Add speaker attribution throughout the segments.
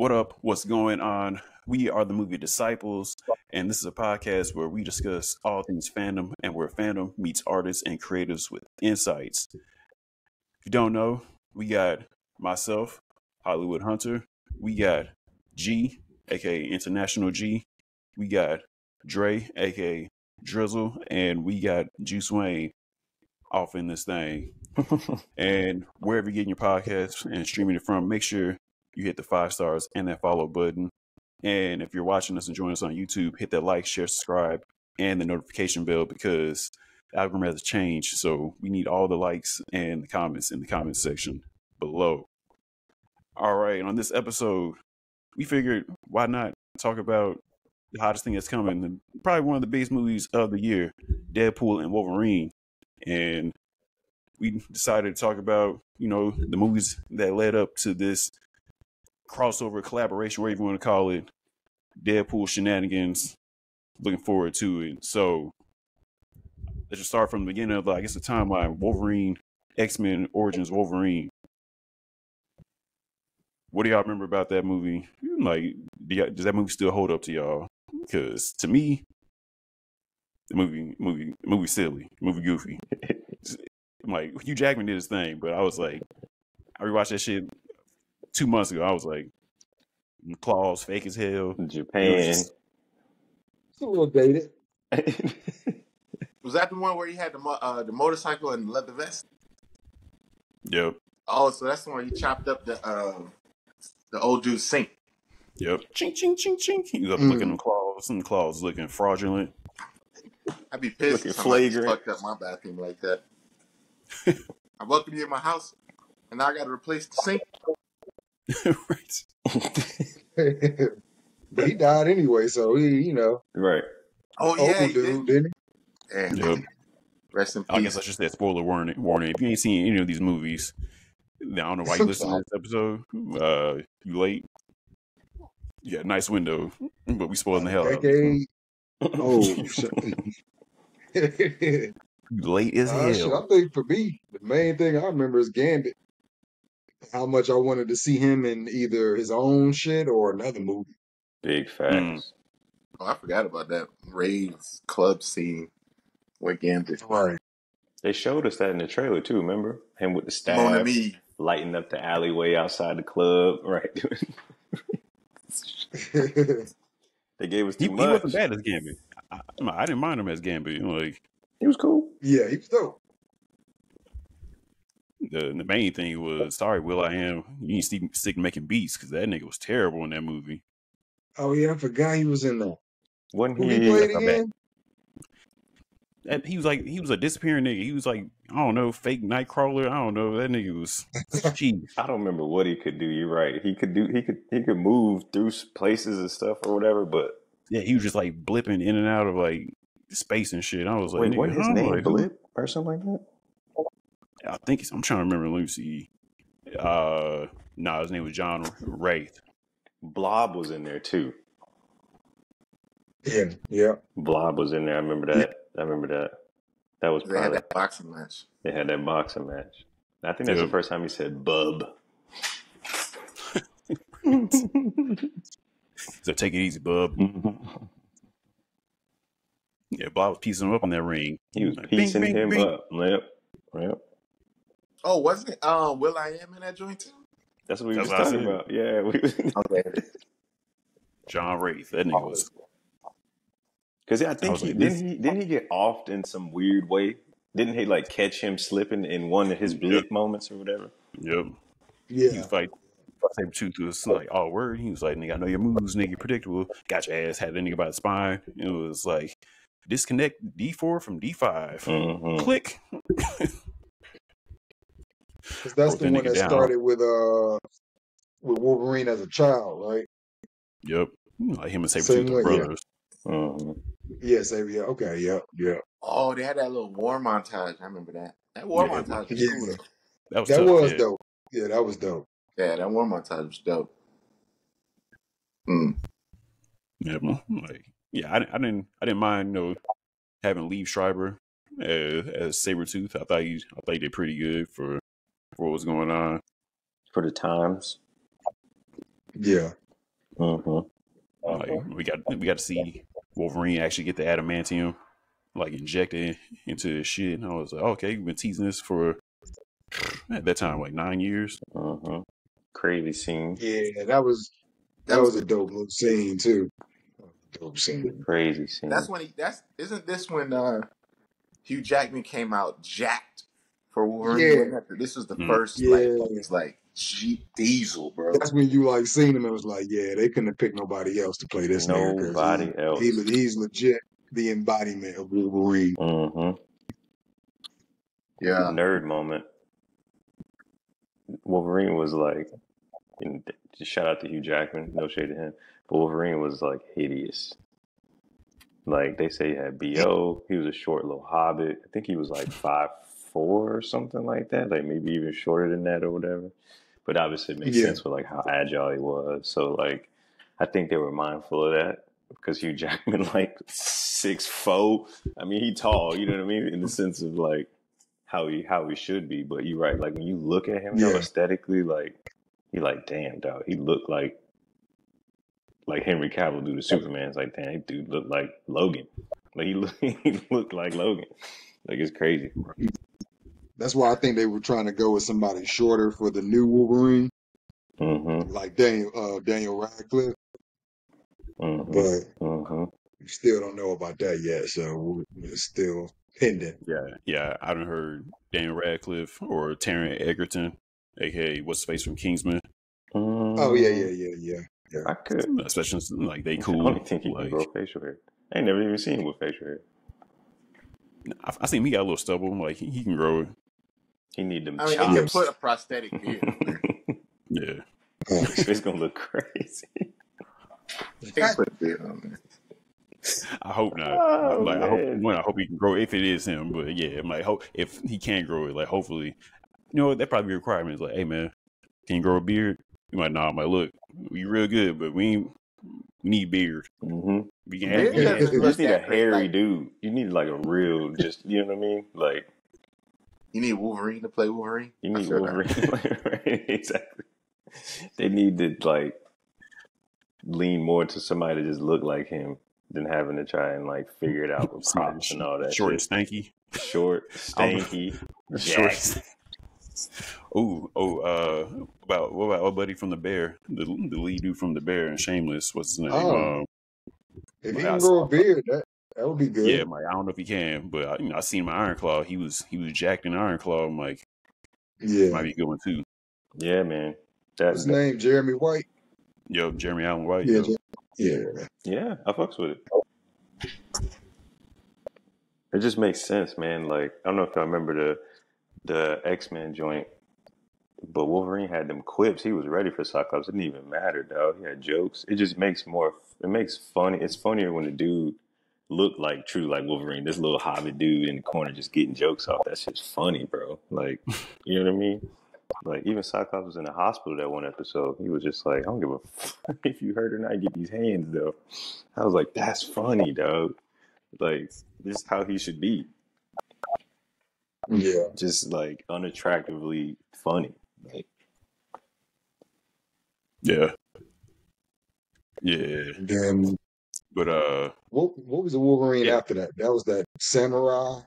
Speaker 1: What up? What's going on? We are the Movie Disciples, and this is a podcast where we discuss all things fandom and where fandom meets artists and creatives with insights. If you don't know, we got myself, Hollywood Hunter. We got G, aka International G. We got Dre, aka Drizzle, and we got Juice Wayne off in this thing. And wherever you're getting your podcast and streaming it from, make sure you hit the 5 stars and that follow button. And if you're watching us and joining us on YouTube, hit that like, share, subscribe, and the notification bell because the algorithm has changed. So we need all the likes and the comments in the comment section below. All right. On this episode, we figured why not talk about the hottest thing that's coming, probably one of the biggest movies of the year, Deadpool and Wolverine. And we decided to talk about, the movies that led up to this crossover collaboration, whatever you want to call it, Deadpool shenanigans. Looking forward to it. So let's just start from the beginning of, the timeline. Wolverine, X-Men Origins Wolverine. What do y'all remember about that movie? Like, does that movie still hold up to y'all? Because to me, the movie silly, movie goofy. Like, Hugh Jackman did his thing, but I was like, I rewatched that shit 2 months ago. I was like, claws fake as hell.
Speaker 2: Japan.
Speaker 3: It's a little dated.
Speaker 4: Was that the one where he had the motorcycle and the leather vest?
Speaker 1: Yep.
Speaker 4: Oh, so that's the one he chopped up the old dude's sink.
Speaker 1: Yep. Chink, chink, chink, chink. He was up looking at claws. Some claws looking fraudulent.
Speaker 4: I'd be pissed if somebody fucked up my bathroom like that. I welcome you in my house, and now I got to replace the sink.
Speaker 1: Right.
Speaker 3: But he died anyway, so he,
Speaker 2: Right.
Speaker 4: Oh, yeah,
Speaker 3: dude, didn't he?
Speaker 4: And
Speaker 1: Yep.
Speaker 4: rest in peace.
Speaker 1: I guess I should say spoiler warning. If you ain't seen any of these movies, I don't know why you listen to this episode. You late. You got a nice window, but we spoiling the hell out of it.
Speaker 3: Shit.
Speaker 1: Late as hell.
Speaker 3: Shit, I think for me, the main thing I remember is Gambit. How much I wanted to see him in either his own shit or another movie.
Speaker 2: Big facts.
Speaker 4: Oh, I forgot about that rave club scene with Gambit.
Speaker 3: Right.
Speaker 2: They showed us that in the trailer too, remember? Him with the staff
Speaker 4: Mon ami.
Speaker 2: lighting up the alleyway outside the club. Right. They gave us too much.
Speaker 1: He wasn't bad as Gambit. I didn't mind him as Gambit.
Speaker 2: He was cool.
Speaker 3: Yeah, he was dope.
Speaker 1: The main thing was, sorry, Will.i.am, you need to stick making beats because that nigga was terrible in that movie.
Speaker 3: Oh yeah, I forgot he was in that.
Speaker 2: Wasn't
Speaker 3: Who
Speaker 2: he?
Speaker 3: he played again?
Speaker 1: He was a disappearing nigga. He was like, I don't know, fake Nightcrawler. I don't know. That nigga was cheap.
Speaker 2: I don't remember what he could do. You're right. He could move through places and stuff or whatever. But
Speaker 1: yeah, he was just like blipping in and out of like space and shit. I was like,
Speaker 2: wait, what his name?
Speaker 1: like,
Speaker 2: Blip or something like that?
Speaker 1: I think I'm trying to remember. Let me see. His name was John Wraith.
Speaker 2: Blob was in there too.
Speaker 3: Yeah.
Speaker 2: Blob was in there. I remember that. Yeah. I remember that. That was
Speaker 4: They had that boxing match.
Speaker 2: They had that boxing match. I think that's the first time he said bub.
Speaker 1: So take it easy, bub. Yeah, Blob was piecing him up in that ring.
Speaker 2: He was piecing him up. Yep.
Speaker 4: Oh, wasn't it Will.i.am in that joint too?
Speaker 2: That's what we were talking about. Yeah.
Speaker 4: Okay.
Speaker 1: John Wraith. That nigga was.
Speaker 2: Because I think didn't he get offed in some weird way? Didn't he like catch him slipping in one of his blip moments or whatever?
Speaker 1: Yep.
Speaker 3: Yeah.
Speaker 1: He was like, Saber-tooth was like, oh, word. He was like, nigga, I know your moves, nigga, predictable. Got your ass, had that nigga by the spine. It was like, disconnect D4 from D5.
Speaker 2: Mm-hmm.
Speaker 1: Click.
Speaker 3: Because that's the one that started with Wolverine as a child, right?
Speaker 1: Yep. Like him and Saber-tooth brothers.
Speaker 3: Yeah.
Speaker 2: Mm-hmm.
Speaker 3: Yes, yeah. Okay, yeah.
Speaker 4: Oh, they had that little war montage. I remember that. That war montage was cool.
Speaker 1: That was
Speaker 3: dope. Yeah, that was dope.
Speaker 4: Yeah, that war montage was dope.
Speaker 1: Yeah, like, yeah, I didn't mind, having Liev Schreiber as Saber-tooth. I thought he did pretty good for what was going on.
Speaker 2: For the times.
Speaker 3: Yeah.
Speaker 1: Like we got to see Wolverine actually get the adamantium like injected into his shit, and I was like, okay, we've been teasing this for at that time like 9 years.
Speaker 2: Crazy scene.
Speaker 3: Yeah, that was a dope little scene too. Dope scene.
Speaker 2: Crazy scene.
Speaker 4: Isn't this when Hugh Jackman came out jacked for Wolverine?
Speaker 3: Yeah.
Speaker 4: This was the first like Diesel, bro.
Speaker 3: That's when you like seen him and was like, yeah, they couldn't have picked nobody else to play this nigga.
Speaker 2: Nobody else.
Speaker 3: He's legit the embodiment of Wolverine.
Speaker 4: Yeah.
Speaker 2: Nerd moment. Wolverine was like, just shout out to Hugh Jackman, no shade to him, but Wolverine was like hideous. Like they say he had BO. He was a short little hobbit. I think he was like 5'4" or something like that. Like maybe even shorter than that or whatever. But obviously it makes sense with like how agile he was. So like I think they were mindful of that because Hugh Jackman like 6'4". I mean he tall, you know what I mean? In the sense of like how he should be. But you're right, like when you look at him though, aesthetically, like you're like, damn dog, he looked like Henry Cavill do to Superman. It's like, damn, that dude looked like Logan. Like he looked like Logan. Like it's crazy.
Speaker 3: That's why I think they were trying to go with somebody shorter for the new Wolverine, like Daniel Radcliffe. But we still don't know about that yet, so it's still pending.
Speaker 1: Yeah. I done heard Daniel Radcliffe or Taron Egerton, aka what's his face from Kingsman.
Speaker 3: Oh yeah.
Speaker 2: I could,
Speaker 1: especially like they cool.
Speaker 2: I don't think he can grow facial hair. I ain't never even seen him with facial hair.
Speaker 1: I seen him, he got a little stubble. Like he can grow it.
Speaker 2: He need them.
Speaker 4: I mean, he can put a prosthetic beard.
Speaker 1: Yeah,
Speaker 2: it's gonna look crazy.
Speaker 4: He can put a beard on there.
Speaker 1: I hope not. I hope he can grow it if it is him. But yeah, I might hope if he can't grow it, like hopefully, that probably be a requirement. It's like, hey man, can you grow a beard? You might not. Might look, we real good, but we need beard. We can have
Speaker 2: you just need a hairy dude. You need like a real, just you know what I mean, like.
Speaker 4: You need Wolverine to play Wolverine?
Speaker 2: You need Wolverine to play Wolverine. Exactly. They need to like lean more to somebody to just look like him than having to try and like figure it out with props and all that.
Speaker 1: Short and stanky.
Speaker 2: Short, stanky.
Speaker 1: Short. What about our buddy from the Bear? The lead dude from the Bear and Shameless. What's his name?
Speaker 3: If he can grow a beard, that would be good.
Speaker 1: Yeah, I don't know if he can, but I seen him in Iron Claw. He was jacked in Iron Claw. I'm like, might be going too.
Speaker 2: Yeah, man.
Speaker 3: What's his name? Jeremy White.
Speaker 1: Yo, Jeremy Allen White.
Speaker 2: Yeah. I fucks with it. It just makes sense, man. Like I don't know if y'all remember the X-Men joint, but Wolverine had them quips. He was ready for Cyclops. It didn't even matter, dog. He had jokes. It just makes funny. It's funnier when the dude look like true like Wolverine, this little hobbit dude in the corner just getting jokes off. That's just funny, bro. Like, you know what I mean? Like, even Cyclops was in the hospital that one episode. He was just like, I don't give a fuck if you hurt or not, get these hands, though. I was like, that's funny, dog. Like, this is how he should be.
Speaker 3: Yeah.
Speaker 2: Just, like, unattractively funny. Like,
Speaker 1: yeah.
Speaker 3: Then,
Speaker 1: but
Speaker 3: what was the Wolverine after that? That was that samurai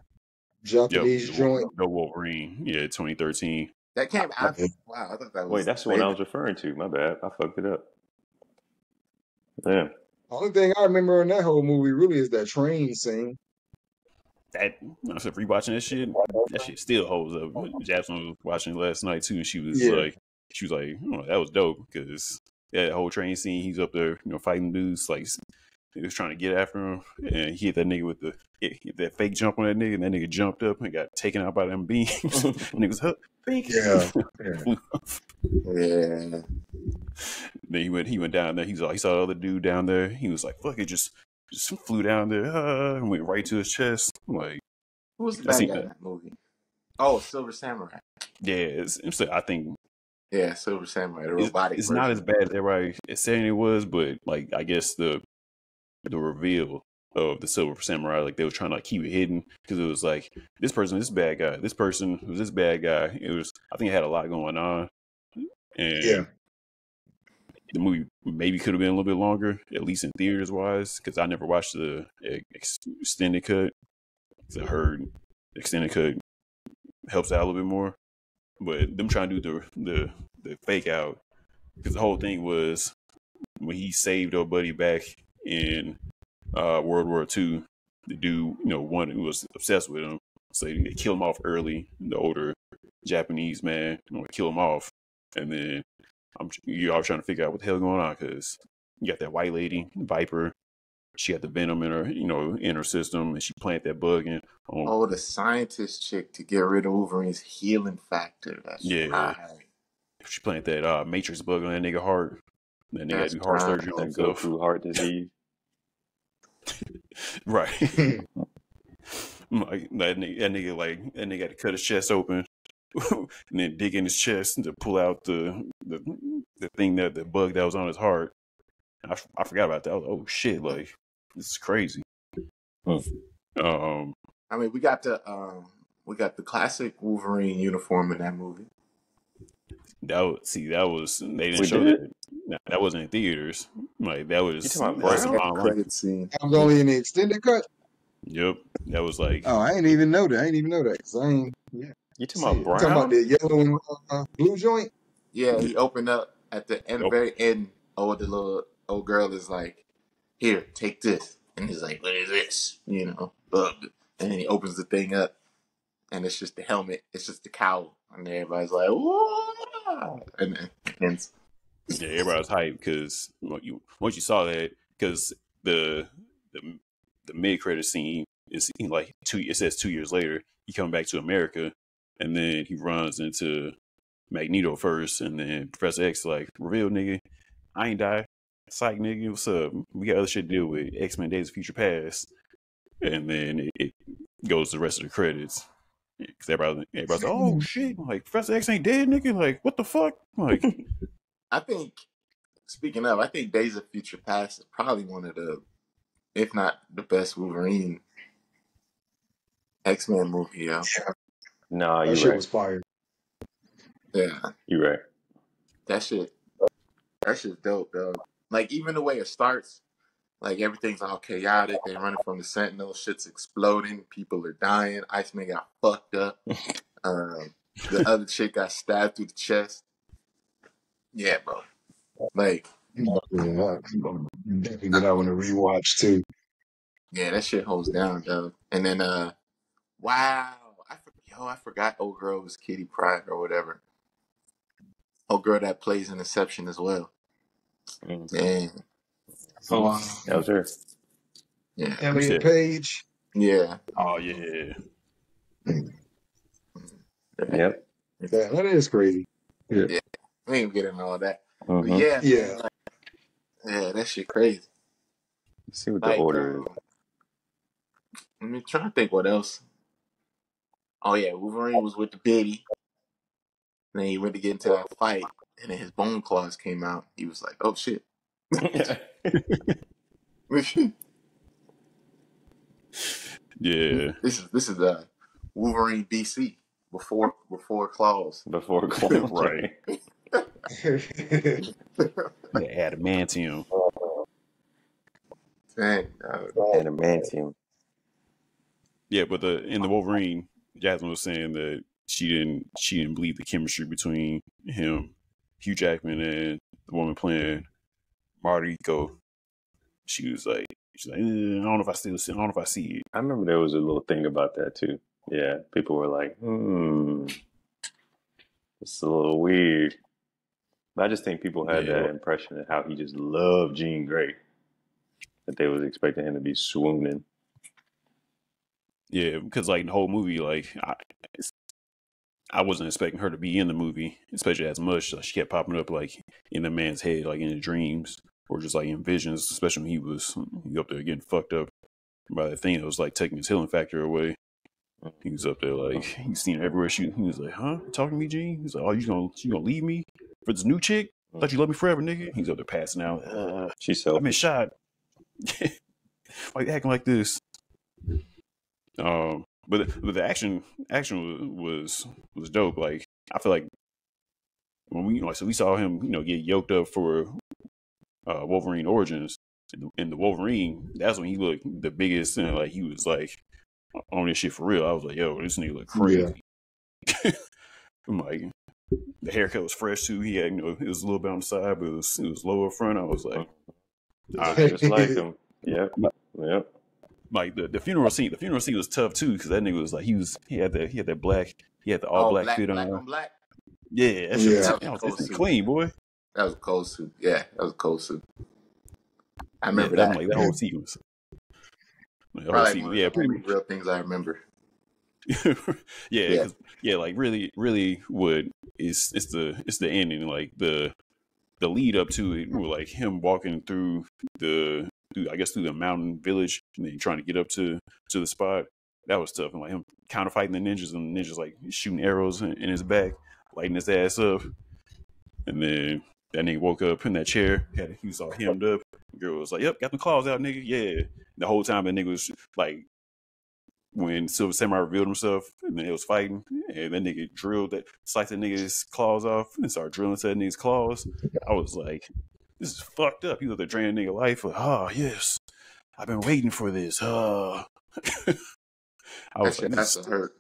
Speaker 3: Japanese joint.
Speaker 1: The Wolverine, 2013.
Speaker 4: That came after. Wow, I thought that was.
Speaker 2: Wait, that's the one I was referring to. My bad, I fucked it up. Yeah.
Speaker 3: Only thing I remember in that whole movie really is that train scene.
Speaker 1: I was rewatching that shit still holds up. Jasmine was watching it last night too, and she was like, oh, that was dope because that whole train scene, he's up there, fighting dudes, like he was trying to get after him, and he hit that nigga with that fake jump on that nigga, and that nigga jumped up and got taken out by them beams. Niggas hooked.
Speaker 3: Yeah.
Speaker 1: Then he went down there. He saw the other dude down there. He was like, "Fuck it," just flew down there and went right to his chest. Like,
Speaker 4: who was the bad guy in that movie? Oh, Silver Samurai.
Speaker 1: Yeah, I think.
Speaker 4: Yeah, Silver Samurai, the robotic.
Speaker 1: It's not as bad as everybody is saying it was, but like I guess the reveal of the Silver Samurai, like they were trying to keep it hidden because it was like this person, this bad guy, this person was this bad guy. It was, I think it had a lot going on, and the movie maybe could have been a little bit longer, at least in theaters wise, because I never watched the extended cut. I heard the extended cut helps out a little bit more, but them trying to do the fake out, because the whole thing was when he saved old buddy back in World War II, the dude, one who was obsessed with him, so they kill him off early. The older Japanese man, kill him off, and then you're all trying to figure out what the hell going on, because you got that white lady, Viper. She got the venom in her, in her system, and she planted that bug in.
Speaker 4: The scientist chick to get rid of Wolverine's healing factor. That's right.
Speaker 1: She planted that matrix bug on that nigga heart. That nigga had to do heart surgery on himself.
Speaker 2: Go through heart disease.
Speaker 1: Right. Like that nigga had to cut his chest open and then dig in his chest to pull out the thing, that the bug that was on his heart. I forgot about that. I was like, oh shit, like this is crazy.
Speaker 4: I mean, we got the classic Wolverine uniform in that movie.
Speaker 1: That was they didn't show that. That wasn't in theaters. Like that was
Speaker 4: credit scene.
Speaker 3: I was only in the extended cut.
Speaker 1: Yep, that was like.
Speaker 3: Oh, I didn't even know that. Cause I ain't. Yeah.
Speaker 2: You talking about Brown?
Speaker 3: You talking about the yellow and blue joint?
Speaker 4: Yeah, he opened up at the end, very end. The little old girl is like, "Here, take this," and he's like, "What is this?" And then he opens the thing up, and it's just the helmet. It's just the cowl, and everybody's like, "Whoa!" And then it ends.
Speaker 1: Yeah, everybody was hyped because once you saw that, because the mid credit scene is like it says 2 years later he comes back to America, and then he runs into Magneto first, and then Professor X like, reveal nigga, I ain't die, psych nigga, what's up? We got other shit to deal with, X-Men Days of Future Past, and then it goes to the rest of the credits. Because everybody's like, oh shit, like Professor X ain't dead, nigga, like what the fuck, like.
Speaker 4: I think, speaking of, I think Days of Future Past is probably one of the, if not the best Wolverine X-Men movie, yo.
Speaker 3: Yeah.
Speaker 2: Nah,
Speaker 3: that shit was fire.
Speaker 4: Yeah.
Speaker 2: You're right.
Speaker 4: That shit's dope, though. Like, even the way it starts, like, everything's all chaotic. They're running from the Sentinel. Shit's exploding. People are dying. Iceman got fucked up. The other chick got stabbed through the chest. Yeah, bro. Like,
Speaker 3: yeah, definitely get out on a rewatch too.
Speaker 4: Yeah, that shit holds down, though. And then, wow, I forgot old girl was Kitty Pryde or whatever. Old girl that plays in Inception as well. Dang.
Speaker 3: Oh,
Speaker 2: that was her.
Speaker 4: Yeah,
Speaker 3: Elliot Page.
Speaker 4: Yeah.
Speaker 1: Oh yeah.
Speaker 2: Yep.
Speaker 3: That is crazy.
Speaker 4: Yeah. We ain't getting all that.
Speaker 2: Mm-hmm.
Speaker 4: But yeah.
Speaker 3: Yeah.
Speaker 4: Yeah, that shit crazy.
Speaker 2: Let's see what the order is.
Speaker 4: Let me try to think what else. Oh yeah, Wolverine was with the Biddy. And then he went to get into that fight, and then his bone claws came out. He was like, "Oh shit."
Speaker 1: Yeah.
Speaker 4: This is Wolverine DC before claws.
Speaker 2: Before claws,
Speaker 1: right. Adamantium.
Speaker 4: Dang,
Speaker 2: Adamantium.
Speaker 1: Yeah, but in the Wolverine, Jasmine was saying that she didn't believe the chemistry between him, Hugh Jackman, and the woman playing Mariko. She was like, I don't know if I see it.
Speaker 2: I remember there was a little thing about that too. Yeah, people were like, it's a little weird. But I just think people had that impression of how he just loved Jean Grey, that they was expecting him to be swooning.
Speaker 1: Yeah, because like the whole movie, like I wasn't expecting her to be in the movie, especially as much. Like, she kept popping up like in the man's head, like in his dreams, or just like in visions. Especially when he was up there getting fucked up by the thing that was like taking his healing factor away. He was up there like he's seen her everywhere. He was like, "Huh? Talking to me, Gene?" He's like, "Oh, you gonna leave me for this new chick? Thought you loved me forever, nigga." He's up there passing out.
Speaker 2: She's so.
Speaker 1: I've been shot. Like acting like this. But the action was dope. Like I feel like when we saw him, get yoked up for Wolverine Origins. In the Wolverine, that's when he looked the biggest, and like he was like on this shit for real. I was like, yo, this nigga look crazy. Yeah. I'm like, the haircut was fresh too. He had, it was a little bit on the side, but it was lower front. I was like,
Speaker 2: just like him. Yep.
Speaker 1: Like the funeral scene was tough too, because that nigga was like he had that black, he had the all black fit on.
Speaker 4: Black on black.
Speaker 1: Yeah, that was clean, boy.
Speaker 4: That was a cold suit. Yeah, that was a cold suit. I remember that.
Speaker 1: Like that whole sequence.
Speaker 4: Probably one of the only real things I remember.
Speaker 1: Like really, what it's the ending, like the lead up to it, were like him walking through the mountain village and then trying to get up to the spot. That was tough, and like him counterfighting the ninjas, and the ninjas like shooting arrows in his back, lighting his ass up, and then that nigga woke up in that chair. He was all hemmed up. The girl was like, "Yep, got the claws out, nigga." Yeah. And the whole time that nigga was like, when Silver Samurai revealed himself, and then it was fighting, and that nigga sliced that nigga's claws off, and started drilling into that nigga's claws. I was like, this is fucked up. He was there draining nigga life. Like, oh yes, I've been waiting for this. I was like,
Speaker 4: that's a hurt.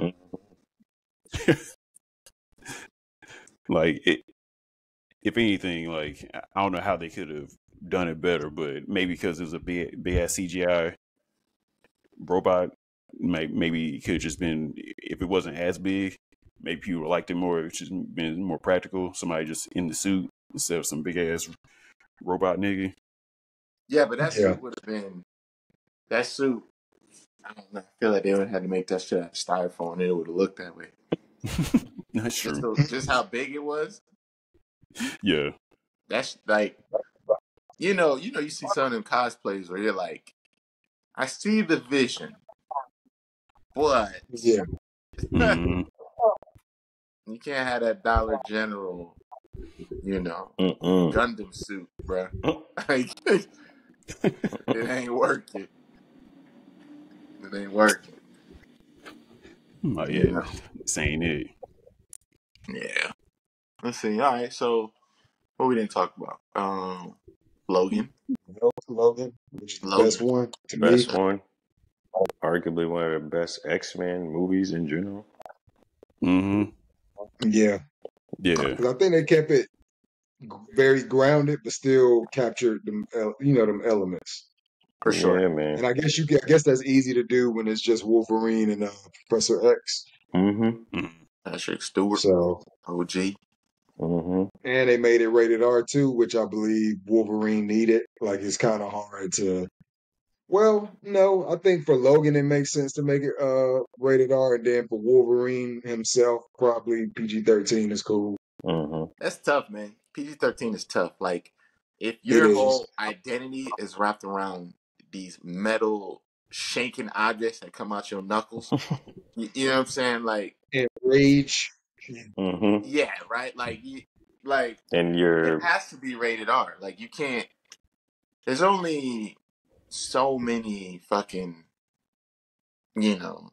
Speaker 1: Like it. If anything, like I don't know how they could have done it better, but maybe because it was a big ass CGI robot, maybe it could have just been, if it wasn't as big, maybe people liked it more. It's just been more practical. Somebody just in the suit instead of some big ass robot nigga.
Speaker 4: Yeah, but that suit would have been that suit. I don't know. I feel like they would have had to make that shit out of styrofoam, and it would have looked that way.
Speaker 1: That's true.
Speaker 4: Just how big it was.
Speaker 1: Yeah.
Speaker 4: That's like, you see some of them cosplays where you're like, I see the vision, but
Speaker 1: Mm-hmm.
Speaker 4: you can't have that Dollar General, Gundam suit, bro. Like, it ain't working. It ain't working.
Speaker 1: Oh yeah, this ain't it.
Speaker 4: Yeah. Let's see. All right. So, what we didn't talk about? Logan.
Speaker 3: Logan, which is the best one to me.
Speaker 2: Best one. Arguably one of the best X-Men movies in general.
Speaker 1: Mm-hmm.
Speaker 3: Yeah. Because I think they kept it very grounded, but still captured them, them elements.
Speaker 4: For sure,
Speaker 2: yeah, man.
Speaker 3: And I guess that's easy to do when it's just Wolverine and Professor X.
Speaker 2: Mm-hmm.
Speaker 4: Patrick Stewart.
Speaker 3: So
Speaker 4: OG.
Speaker 2: Mm-hmm.
Speaker 3: And they made it rated R too, which I believe Wolverine needed. Like, it's kind of hard to. Well, no, I think for Logan it makes sense to make it rated R, and then for Wolverine himself, probably PG-13 is cool.
Speaker 2: Mm-hmm.
Speaker 4: That's tough, man. PG-13 is tough. Like, if your whole identity is wrapped around these metal shaking objects that come out your knuckles, you know what I'm saying? Like,
Speaker 3: and rage.
Speaker 2: Mm-hmm.
Speaker 4: Yeah, right. Like,
Speaker 2: and
Speaker 4: it has to be rated R. Like, you can't. There's only so many fucking,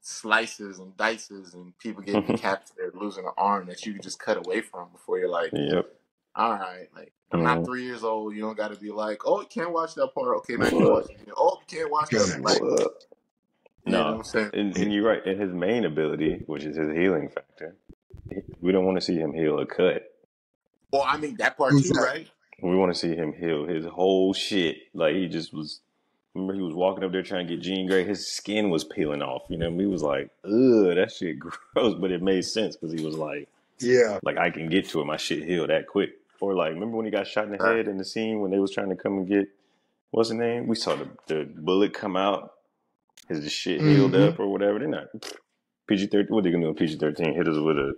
Speaker 4: slices and dices and people getting decapitated, losing an arm that you can just cut away from before you're like, all right, like, I'm not 3 years old. You don't got to be like, oh, you can't watch that part. Okay, now you can watch it. Oh, you can't watch that. Like, you know what I'm saying?
Speaker 2: And you're right. And his main ability, which is his healing factor, we don't want to see him heal a cut.
Speaker 4: Well, I mean, that part too, right?
Speaker 2: We want to see him heal his whole shit. Like, he just was. Remember, he was walking up there trying to get Jean Grey. His skin was peeling off. You know, we was like, ugh, that shit gross. But it made sense because he was like, like, I can get to it. My shit healed that quick. Or like, remember when he got shot in the head in the scene when they was trying to come and get, what's his name? We saw the bullet come out. His shit healed up or whatever. They're not PG-13. What are they gonna do in PG-13? Hit us with a.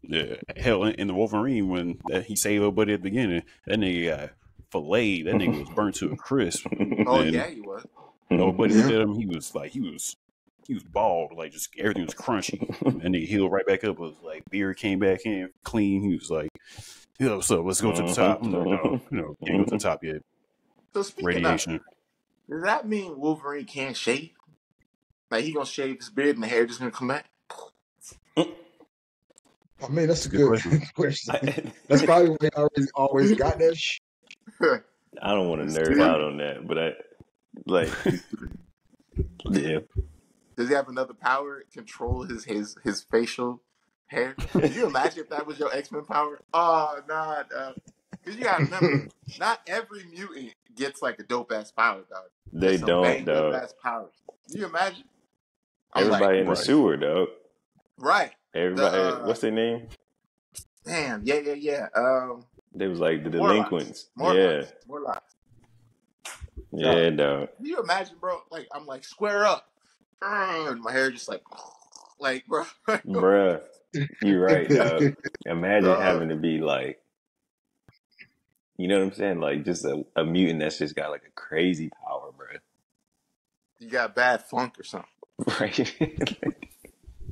Speaker 1: Yeah, hell, in the Wolverine, when he saved a buddy at the beginning, that nigga got filleted. That nigga was burnt to a crisp.
Speaker 4: Oh, yeah, he was.
Speaker 1: Nobody looked at him. He was bald. Like, just everything was crunchy. And he healed right back up. It was like, beard came back in clean. He was like, yo, so let's go to the top. I'm like, no, can't go to the top yet.
Speaker 4: So speaking
Speaker 1: radiation.
Speaker 4: Of, does that mean Wolverine can't shave? Like, he gonna shave his beard and the hair just gonna come back?
Speaker 3: I mean, that's a good question. That's probably why they always got that shit.
Speaker 2: I don't want to nerd out on that, but yeah.
Speaker 4: Does he have another power? Control his facial hair? Could you imagine if that was your X-Men power? Oh, nah, because you gotta remember, not every mutant gets like a dope ass power, dog.
Speaker 2: They
Speaker 4: There's some
Speaker 2: don't,
Speaker 4: banged up
Speaker 2: dog.
Speaker 4: ass powers. Can you imagine?
Speaker 2: Everybody in the
Speaker 1: right.
Speaker 2: sewer, dog.
Speaker 4: Right.
Speaker 2: Everybody, what's their name?
Speaker 4: Damn, yeah.
Speaker 2: They was like the delinquents.
Speaker 4: Morlocks.
Speaker 2: Yeah, dog.
Speaker 4: Can you imagine, bro? Like, I'm like, square up. And my hair just like, bro.
Speaker 2: Bruh, you're right, dog. Imagine having to be like, you know what I'm saying? Like just a mutant that's just got like a crazy power, bruh.
Speaker 4: You got bad funk or something.
Speaker 2: Right.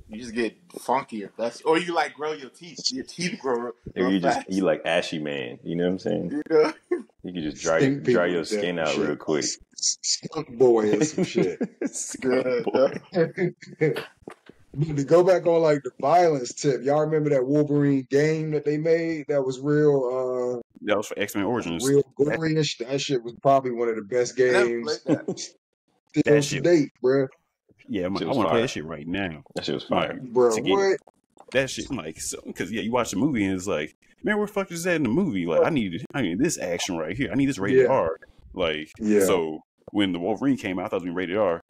Speaker 4: You just get funkier. Or you like grow your teeth. Your teeth grow
Speaker 2: Or
Speaker 4: real fast.
Speaker 2: you like Ashy Man. You know what I'm saying?
Speaker 4: You know?
Speaker 2: You can just dry your skin out real quick.
Speaker 3: Skunk boy or some shit.
Speaker 2: Skunk boy.
Speaker 3: To go back on like the violence tip, y'all remember that Wolverine game that they made that was real
Speaker 1: That was for X-Men Origins.
Speaker 3: real gory-ish? That shit was probably one of the best games still to date, bruh.
Speaker 1: Yeah, I want to play that shit right now.
Speaker 2: That shit was fire.
Speaker 1: Like,
Speaker 3: bro, what?
Speaker 1: That shit, like, so, because you watch the movie and it's like, man, where the fuck is that in the movie? Like, I need this action right here. I need this rated R. Like, so when the Wolverine came out, I thought it was rated R.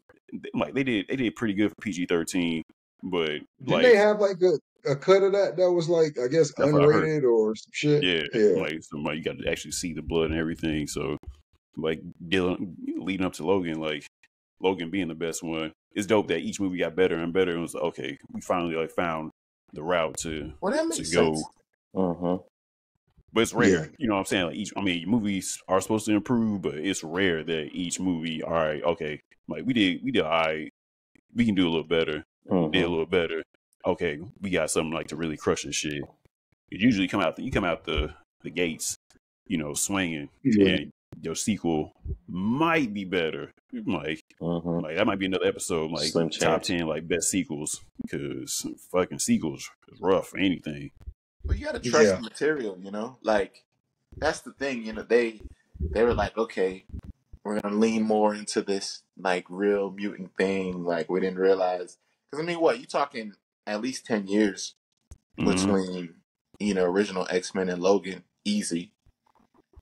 Speaker 1: Like, they did pretty good for PG-13, but
Speaker 3: didn't they have like a cut of that was like, I guess, unrated or some shit?
Speaker 1: Yeah. Like, you got to actually see the blood and everything. So, like, leading up to Logan, like, Logan being the best one, it's dope that each movie got better and better. And it was like, okay, we finally like found the route to go.
Speaker 2: Uh-huh.
Speaker 1: But it's rare, you know what I'm saying? Like movies are supposed to improve, but it's rare that each movie, all right, okay, like we did all right, we can do a little better, we did a little better. Okay, we got something like to really crush this shit. It usually come out the gates, you know, swinging, and your sequel might be better. Like that might be another episode, like
Speaker 2: Slim
Speaker 1: top
Speaker 2: chance.
Speaker 1: 10 like best sequels, because fucking sequels is rough for anything.
Speaker 4: But you gotta trust the material, you know. Like that's the thing, you know. They were like, okay, we're gonna lean more into this like real mutant thing. Like we didn't realize, because I mean, what you talking at least 10 years between original X-Men and Logan, easy.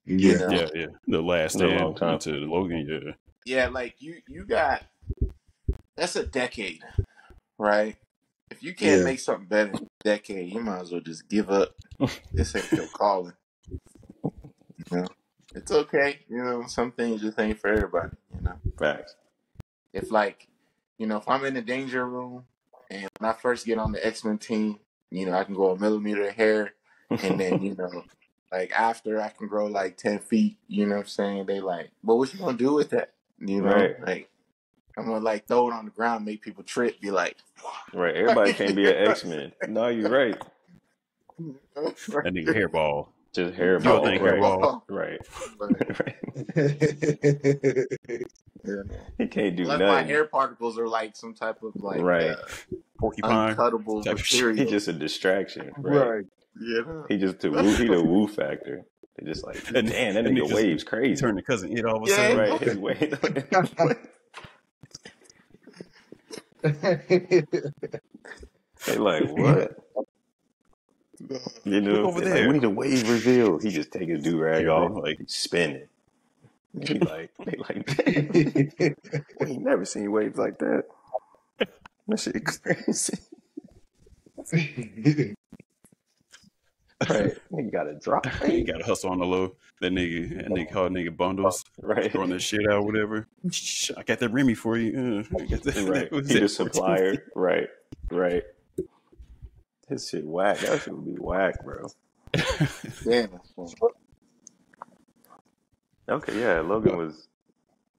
Speaker 1: Yeah. The last
Speaker 2: long time
Speaker 1: to Logan,
Speaker 4: Yeah, like you got, that's a decade, right? If you can't make something better in a decade, you might as well just give up. This ain't your calling. You know? It's okay. You know, some things just ain't for everybody, you know.
Speaker 2: Facts.
Speaker 4: If like, if I'm in the danger room and when I first get on the X-Men team, I can grow a millimeter of hair, and then, like after I can grow like 10 feet, you know what I'm saying? They like, but what you gonna do with that? You know, like I'm gonna like throw it on the ground, make people trip, be like,
Speaker 2: right. Everybody can't be an X-Men. No, you're right.
Speaker 1: That nigga hairball.
Speaker 2: Just hairball.
Speaker 1: Right.
Speaker 2: He can't do
Speaker 4: unless
Speaker 2: nothing.
Speaker 4: my hair particles are like some type of like
Speaker 1: porcupine
Speaker 4: uncuttable material.
Speaker 2: He's just a distraction,
Speaker 3: right?
Speaker 4: Yeah.
Speaker 2: He the woo factor. They just like, damn, that nigga waves crazy.
Speaker 1: He turned the cousin it all of a sudden.
Speaker 2: Right, his wave. They like, what? You know,
Speaker 1: over there.
Speaker 2: Like, we need a wave reveal. He just take his do-rag off, like spinning. He like, they like, damn. We ain't never seen waves like that. That shit crazy. Right, you gotta drop.
Speaker 1: You gotta hustle on the low. That nigga called nigga bundles.
Speaker 2: Right,
Speaker 1: throwing that shit out, whatever. I got that Remy for you.
Speaker 2: Right, he the supplier. Right. His shit whack. That shit would be whack, bro.
Speaker 4: Yeah.
Speaker 2: Okay, yeah. Logan was.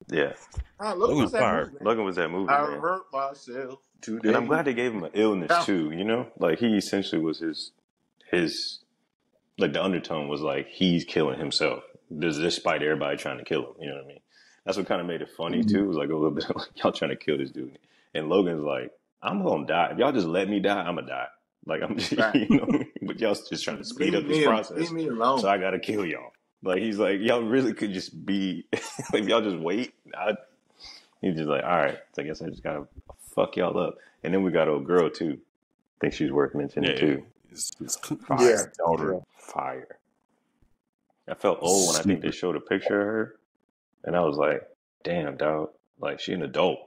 Speaker 2: Yeah.
Speaker 1: Logan was fired.
Speaker 2: Logan was that movie.
Speaker 4: I
Speaker 2: man.
Speaker 4: hurt myself today.
Speaker 2: And I'm glad they gave him an illness too. You know, like he essentially was his. Like the undertone was like he's killing himself, despite everybody trying to kill him. You know what I mean? That's what kind of made it funny too. It was like a little bit like y'all trying to kill this dude, and Logan's like, I'm gonna die. If y'all just let me die, I'm gonna die. Like I'm just,
Speaker 4: right.
Speaker 2: you know, but y'all just trying to speed up this process.
Speaker 4: Leave me alone.
Speaker 2: So I gotta kill y'all. Like he's like, y'all really could just be, if y'all just wait. He's just like, all right. So I guess I just gotta fuck y'all up. And then we got old girl too. I think she's worth mentioning too.
Speaker 1: It's
Speaker 2: Fire.
Speaker 1: daughter.
Speaker 2: Fire. I felt old when I think they showed a picture of her, and I was like, damn, dog. Like she an adult.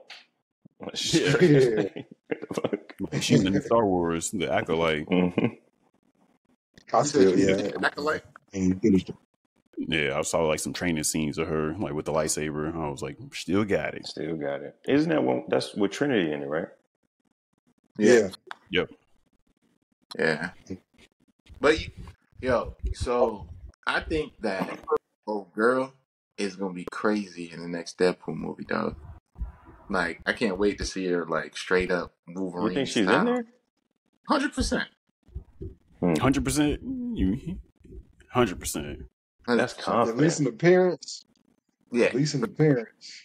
Speaker 1: Yeah. She in the new Star Wars, the Acolyte.
Speaker 3: I still,
Speaker 4: Acolyte.
Speaker 3: And finished it.
Speaker 1: Yeah, I saw like some training scenes of her, like with the lightsaber. I was like, still got it.
Speaker 2: Still got it. Isn't that one? That's with Trinity in it, right?
Speaker 3: Yeah.
Speaker 1: Yep.
Speaker 4: Yeah. But so I think that old girl is gonna be crazy in the next Deadpool movie, dog. Like, I can't wait to see her like straight up Wolverine.
Speaker 2: You think she's
Speaker 4: style.
Speaker 2: in there?
Speaker 4: 100%.
Speaker 1: 100%. 100%.
Speaker 2: That's confident.
Speaker 3: At least an appearance.
Speaker 4: Yeah.
Speaker 3: At least an appearance.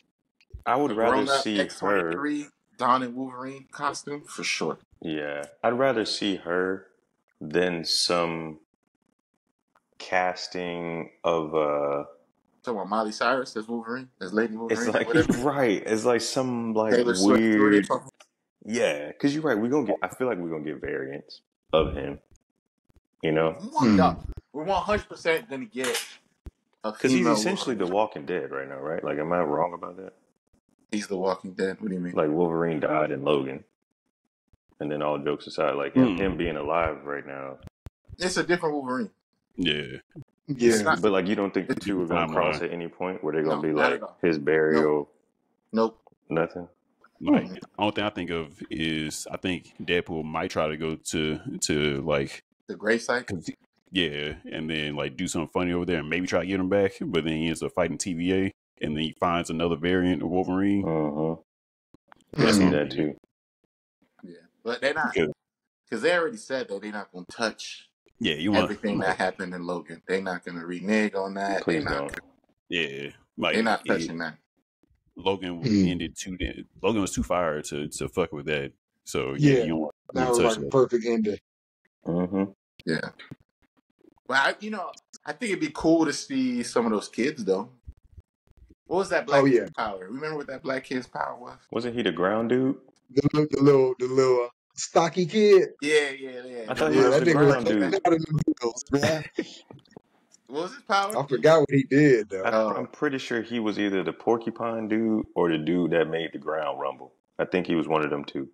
Speaker 2: I would rather see her.
Speaker 4: X-23 Dawn and Wolverine costume for sure.
Speaker 2: Yeah, I'd rather see her than some casting of
Speaker 4: Talking about Miley Cyrus as Wolverine, as Lady Wolverine.
Speaker 2: It's like right. It's like some like
Speaker 4: Taylor Swift,
Speaker 2: weird. Yeah, because you're right. We're gonna get. I feel like we're gonna get variants of him. You know,
Speaker 4: we're 100% gonna get a
Speaker 2: because he's
Speaker 4: female
Speaker 2: essentially
Speaker 4: Wolverine.
Speaker 2: The Walking Dead right now, right? Like, am I wrong about that?
Speaker 4: He's The Walking Dead. What do you mean?
Speaker 2: Like Wolverine died in Logan, and then all jokes aside, like him being alive right now.
Speaker 4: It's a different Wolverine.
Speaker 1: Yeah.
Speaker 3: Yeah.
Speaker 2: But like, you don't think the two are gonna cross at any point where they're gonna be like his burial?
Speaker 4: Nope.
Speaker 2: Nothing.
Speaker 1: Like, only thing I think of is I think Deadpool might try to go to like
Speaker 4: the gravesite.
Speaker 1: Yeah, and then like do something funny over there and maybe try to get him back, but then he ends up fighting TVA and then he finds another variant of Wolverine.
Speaker 2: I see that too.
Speaker 4: Yeah, but they're not, because they already said that they're not going to touch everything that happened in Logan. They're not going to renege on that.
Speaker 2: Please don't.
Speaker 1: Yeah, like
Speaker 4: they're not touching that.
Speaker 1: Logan ended Logan was too fired to fuck with that. So
Speaker 3: you
Speaker 1: don't
Speaker 3: that was like a perfect ending.
Speaker 4: Yeah, but I think it'd be cool to see some of those kids though. What was that black kid's power? Remember what that black kid's power was?
Speaker 2: Wasn't he the ground dude?
Speaker 3: The little stocky kid.
Speaker 4: Yeah.
Speaker 2: I thought he was the ground dude.
Speaker 4: What was his power?
Speaker 3: I forgot what he did though.
Speaker 2: I'm pretty sure he was either the porcupine dude or the dude that made the ground rumble. I think he was one of them two.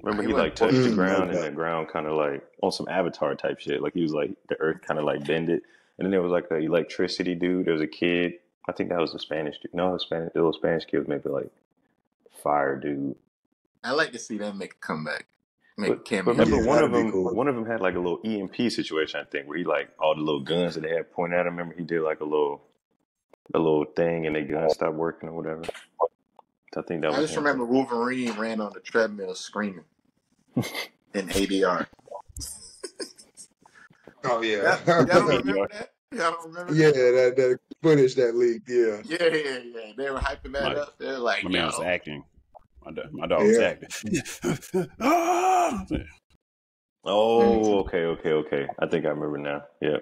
Speaker 2: Remember, he like touched the ground and the ground kind of like on some Avatar type shit. Like he was like the earth kind of like bended, and then there was like an electricity dude. There was a kid. I think that was the Spanish dude. No, the little Spanish kid was maybe like fire dude.
Speaker 4: I like to see them make a comeback. Make a cameo.
Speaker 2: But remember, one of them had like a little EMP situation, I think, where he like all the little guns that they had pointed at him. Remember, he did like a little thing, and the guns stopped working or whatever. I think that was.
Speaker 4: I just remember Wolverine ran on the treadmill screaming in ADR.
Speaker 3: Oh yeah,
Speaker 4: y'all don't remember that? Y'all don't remember?
Speaker 3: Yeah, that footage that leaked. Yeah.
Speaker 4: They were hyping that up. They're like,
Speaker 1: my man was acting. My dog was acting.
Speaker 2: Oh, okay. I think I remember now. Yeah.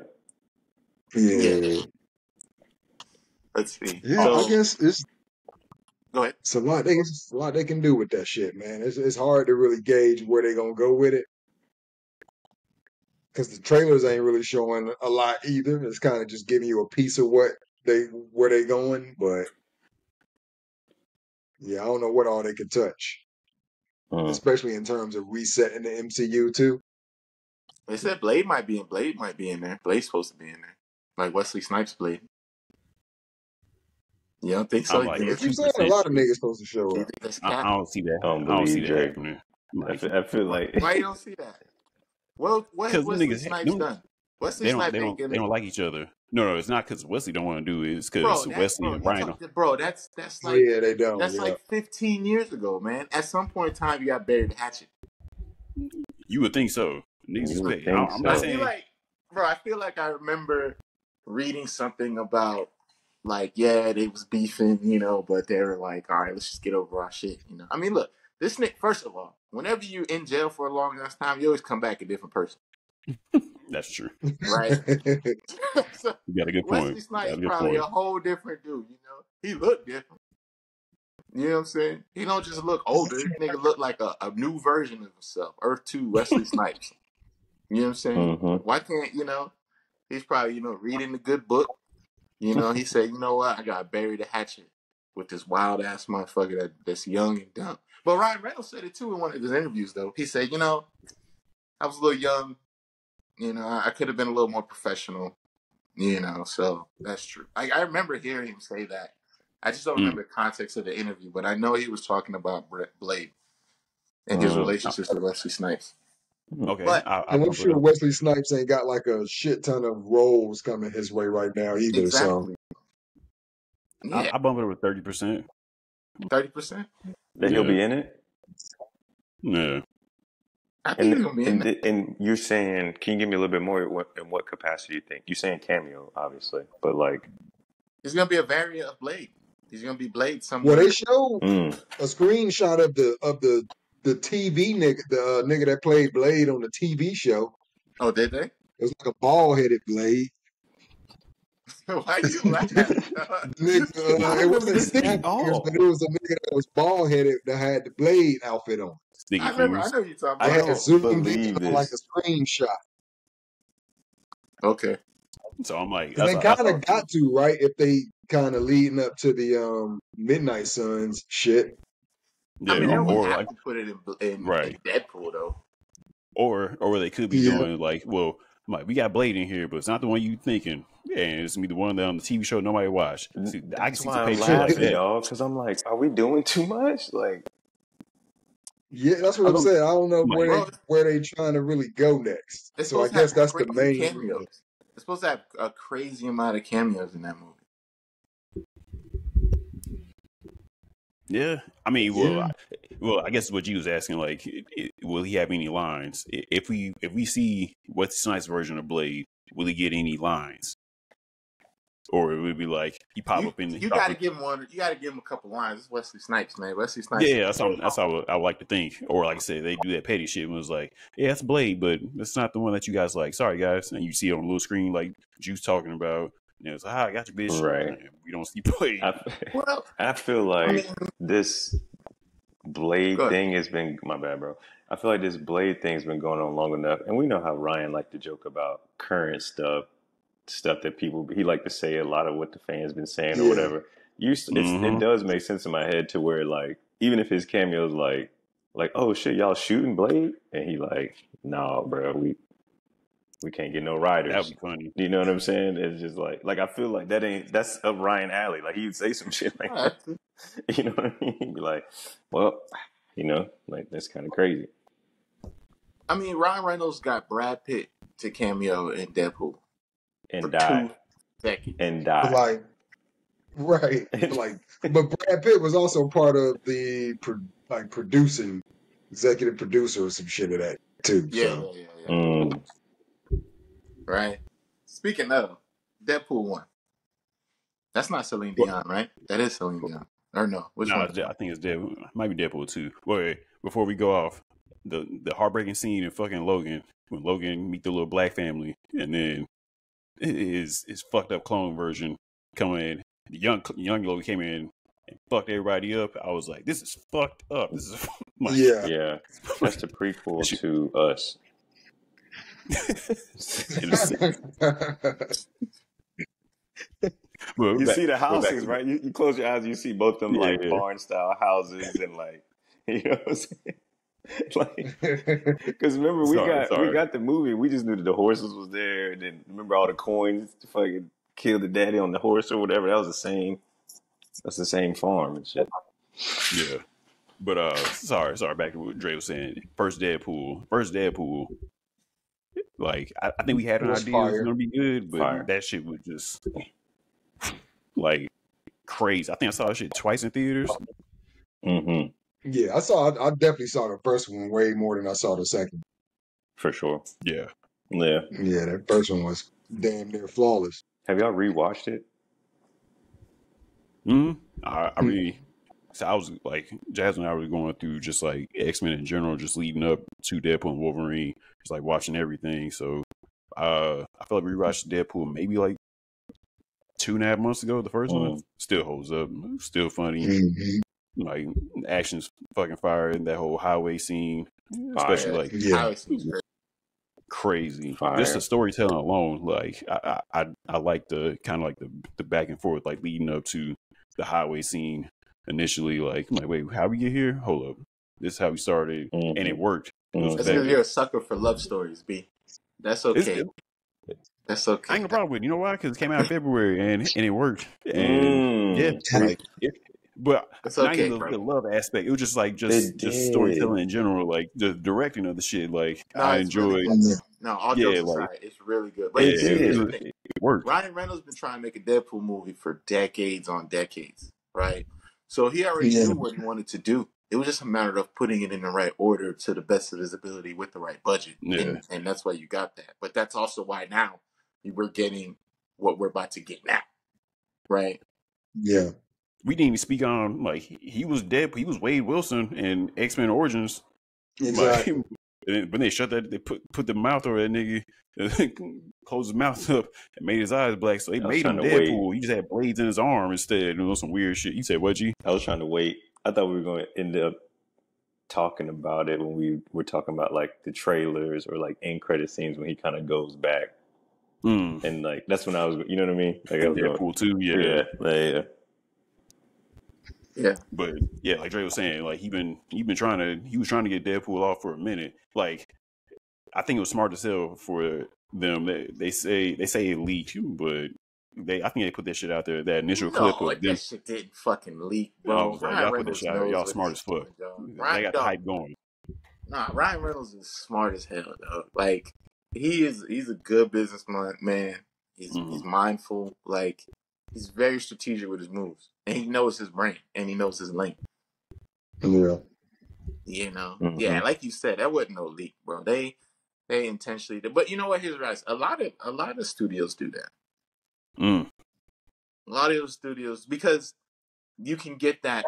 Speaker 4: Let's see.
Speaker 3: Yeah, I guess it's.
Speaker 4: Go ahead.
Speaker 3: It's a lot they can do with that shit, man. It's hard to really gauge where they're gonna go with it. Because the trailers ain't really showing a lot either. It's kind of just giving you a piece of where they going, but yeah, I don't know what all they could touch, especially in terms of resetting the MCU too.
Speaker 4: They said Blade might be in there. Blade's supposed to be in there, like Wesley Snipes' Blade. You don't think so?
Speaker 3: Like, you saying a lot of niggas supposed to show up.
Speaker 1: I don't see that.
Speaker 2: I don't see that
Speaker 1: happening.
Speaker 2: I feel like
Speaker 4: why you don't see that? Well, what has Wesley Snipes done? Wesley Snipes they
Speaker 1: don't like each other. No, it's not because Wesley don't want to do it. It's because Wesley and Ryan.
Speaker 4: That's like
Speaker 3: they don't.
Speaker 4: That's like 15 years ago, man. At some point in time, you got buried the hatchet.
Speaker 1: You would think so. I'm not saying.
Speaker 4: I feel like I remember reading something about like, they was beefing, but they were like, all right, let's just get over our shit, I mean, look, this Nick. First of all, whenever you in jail for a long enough time, you always come back a different person.
Speaker 1: That's true.
Speaker 4: right? So
Speaker 1: You got a good
Speaker 4: Wesley
Speaker 1: point.
Speaker 4: Snipes
Speaker 1: Got a good
Speaker 4: probably
Speaker 1: point.
Speaker 4: a whole different dude. You know, he looked different. You know what I'm saying? He don't just look older. Nigga look like a new version of himself. Earth 2 Wesley Snipes. You know what I'm saying? Why can't, he's probably, reading a good book. He said, you know what? I got to bury the hatchet with this wild ass motherfucker that's young and dumb. But Ryan Reynolds said it too in one of his interviews, though. He said, I was a little young. I could have been a little more professional. So that's true. I remember hearing him say that. I just don't remember the context of the interview, but I know he was talking about Blade and his relationships with Wesley Snipes.
Speaker 1: Okay,
Speaker 4: but
Speaker 3: and I'm sure Wesley Snipes ain't got like a shit ton of roles coming his way right now either.
Speaker 4: Exactly.
Speaker 3: So
Speaker 1: I bump it over 30%.
Speaker 4: 30%?
Speaker 2: That he'll be in it?
Speaker 1: Yeah.
Speaker 4: I think he'll be in it.
Speaker 2: And you're saying, can you give me a little bit more in what capacity you think? You're saying cameo, obviously, but like...
Speaker 4: It's going to be a variant of Blade. He's going to be Blade somewhere.
Speaker 3: Well, they showed a screenshot of the TV nigga, the nigga that played Blade on the TV show.
Speaker 4: Oh, did they?
Speaker 3: It was like a bald-headed Blade.
Speaker 4: Why you laugh?
Speaker 3: It wasn't Sticky Fingers, but it was a nigga that was bald-headed that had the Blade outfit on.
Speaker 4: I know you're talking about.
Speaker 3: I had zoomed in on like a screenshot.
Speaker 4: Okay.
Speaker 1: So I'm like,
Speaker 3: they kind of got to, right? If they kind of leading up to the Midnight Suns shit.
Speaker 1: Yeah,
Speaker 4: I mean, they would have
Speaker 1: like,
Speaker 4: to put it in Deadpool though.
Speaker 1: Or they could be doing like, well, like, we got Blade in here, but it's not the one you thinking, and it's gonna be the one that on the TV show nobody watched. See, I can see some page like that,
Speaker 2: y'all, because I'm like, are we doing too much? Like,
Speaker 3: yeah, that's what I'm saying. I don't know where they trying to really go next. So I guess that's the main
Speaker 4: cameos. It's supposed to have a crazy amount of cameos in that movie.
Speaker 1: Yeah, I mean, well, I guess what you was asking, like, will he have any lines? If we see Wesley Snipes' version of Blade, will he get any lines? Or it would be like he pop up in.
Speaker 4: You got to give him one. You got to give him a couple lines. It's Wesley Snipes, man. Wesley Snipes.
Speaker 1: Yeah, that's how I would like to think. Or like I said, they do that petty shit. And it was like, yeah, that's Blade, but that's not the one that you guys like. Sorry, guys. And you see it on a little screen, like Juice talking about. And it's like, I got your bitch.
Speaker 2: Right.
Speaker 1: We don't see Blade.
Speaker 2: I feel like this Blade thing has been, my bad, bro. I feel like this Blade thing's been going on long enough. And we know how Ryan liked to joke about current stuff that he like to say a lot of what the fans been saying or whatever. It does make sense in my head to where, like, even if his cameo's like, oh shit, y'all shooting Blade? And he like, nah, bro, we can't get no riders.
Speaker 1: That'd be funny.
Speaker 2: You know what I'm saying? It's just like I feel like that's up Ryan alley. Like, he would say some shit like that. You know what I mean? He'd be like, well, like, that's kind of crazy.
Speaker 4: I mean, Ryan Reynolds got Brad Pitt to cameo in Deadpool.
Speaker 3: And
Speaker 2: died. And died.
Speaker 3: Like, right. Like, but Brad Pitt was also part of the producing, executive producer or some shit of that too.
Speaker 4: Yeah. Right. Speaking of Deadpool 1, that's not Celine Dion, right? That is Celine Dion. Or no? Which one?
Speaker 1: I think it's Deadpool. Might be Deadpool 2. Wait, before we go off, the heartbreaking scene in fucking Logan, when Logan meet the little black family, and then his fucked up clone version coming in. The young Logan came in and fucked everybody up. I was like, this is fucked up. This is
Speaker 2: yeah. That's the prequel to Us. You see the houses, right? You close your eyes, you see both of them like barn style houses, and like, you know what I'm saying? Like, because remember we got the movie, we just knew that the horses was there, and then remember all the coins to fucking kill the daddy on the horse or whatever. That's the same farm and shit.
Speaker 1: Yeah. But sorry, back to what Dre was saying. First Deadpool. Like, I think we had an idea it was gonna be good, but that shit was just like crazy. I think I saw that shit twice in theaters.
Speaker 2: Mm-hmm.
Speaker 3: Yeah, I definitely saw the first one way more than I saw the second.
Speaker 2: For sure.
Speaker 1: Yeah.
Speaker 3: Yeah, that first one was damn near flawless.
Speaker 2: Have y'all rewatched it?
Speaker 1: So I was like, Jasmine and I were going through just like X-Men in general, just leading up to Deadpool and Wolverine, just like watching everything. So I felt like we rewatched Deadpool maybe like 2.5 months ago. The first one still holds up, still funny.
Speaker 3: Mm-hmm.
Speaker 1: Like action's fucking fire in that whole highway scene, especially like
Speaker 4: highway scene's great.
Speaker 1: Crazy.
Speaker 2: Fire.
Speaker 1: Just the storytelling alone, like I like the kind of like the back and forth, like leading up to the highway scene. Initially, like I'm like, wait, how we get here? Hold up, this is how we started, and it worked. It was
Speaker 4: That's because you're a sucker for love stories, B. That's okay. That's okay.
Speaker 1: I ain't no problem with it. You know why? Because it came out in February and it worked. And yeah, like but
Speaker 4: it's
Speaker 1: not
Speaker 4: okay,
Speaker 1: even the love aspect. It was just like just storytelling in general, like the directing of the shit. Like I enjoyed.
Speaker 4: Really no, all jokes aside, it's really good. But
Speaker 1: it worked.
Speaker 4: Ryan Reynolds been trying to make a Deadpool movie for decades on decades, right? So he already knew what he wanted to do. It was just a matter of putting it in the right order to the best of his ability with the right budget.
Speaker 1: Yeah.
Speaker 4: And that's why you got that. But that's also why now we're getting what we're about to get now, right?
Speaker 3: Yeah.
Speaker 1: We didn't even speak on, like, he was Deadpool. He was Wade Wilson in X-Men Origins.
Speaker 3: Exactly.
Speaker 1: Like, when they shut that, they put the mouth over that nigga, closed his mouth up, and made his eyes black. So they made him Deadpool. He just had blades in his arm instead. It was some weird shit. You said what, G?
Speaker 2: I was trying to wait. I thought we were going to end up talking about it when we were talking about like the trailers or like end credit scenes when he kind of goes back. And like that's when I was, you know what I mean? Like
Speaker 1: Deadpool 2,
Speaker 2: yeah.
Speaker 1: Yeah, but yeah, like Dre was saying, like he was trying to get Deadpool off for a minute. Like I think it was smart to sell for them. They say it leaked, but I think they put that shit out there. That initial clip of them.
Speaker 4: That shit didn't fucking leak, bro.
Speaker 1: I was like, y'all put that shit out. Y'all smart as fuck. They got the hype going.
Speaker 4: Nah, Ryan Reynolds is smart as hell, dog. Like he's a good businessman, man. He's mindful. Like he's very strategic with his moves, and he knows his brain, and he knows his lane.
Speaker 3: Yeah.
Speaker 4: You know, yeah, like you said, that wasn't no leak, bro. They intentionally did. But you know what? Here's right. A lot of studios do that. A lot of those studios, because you can get that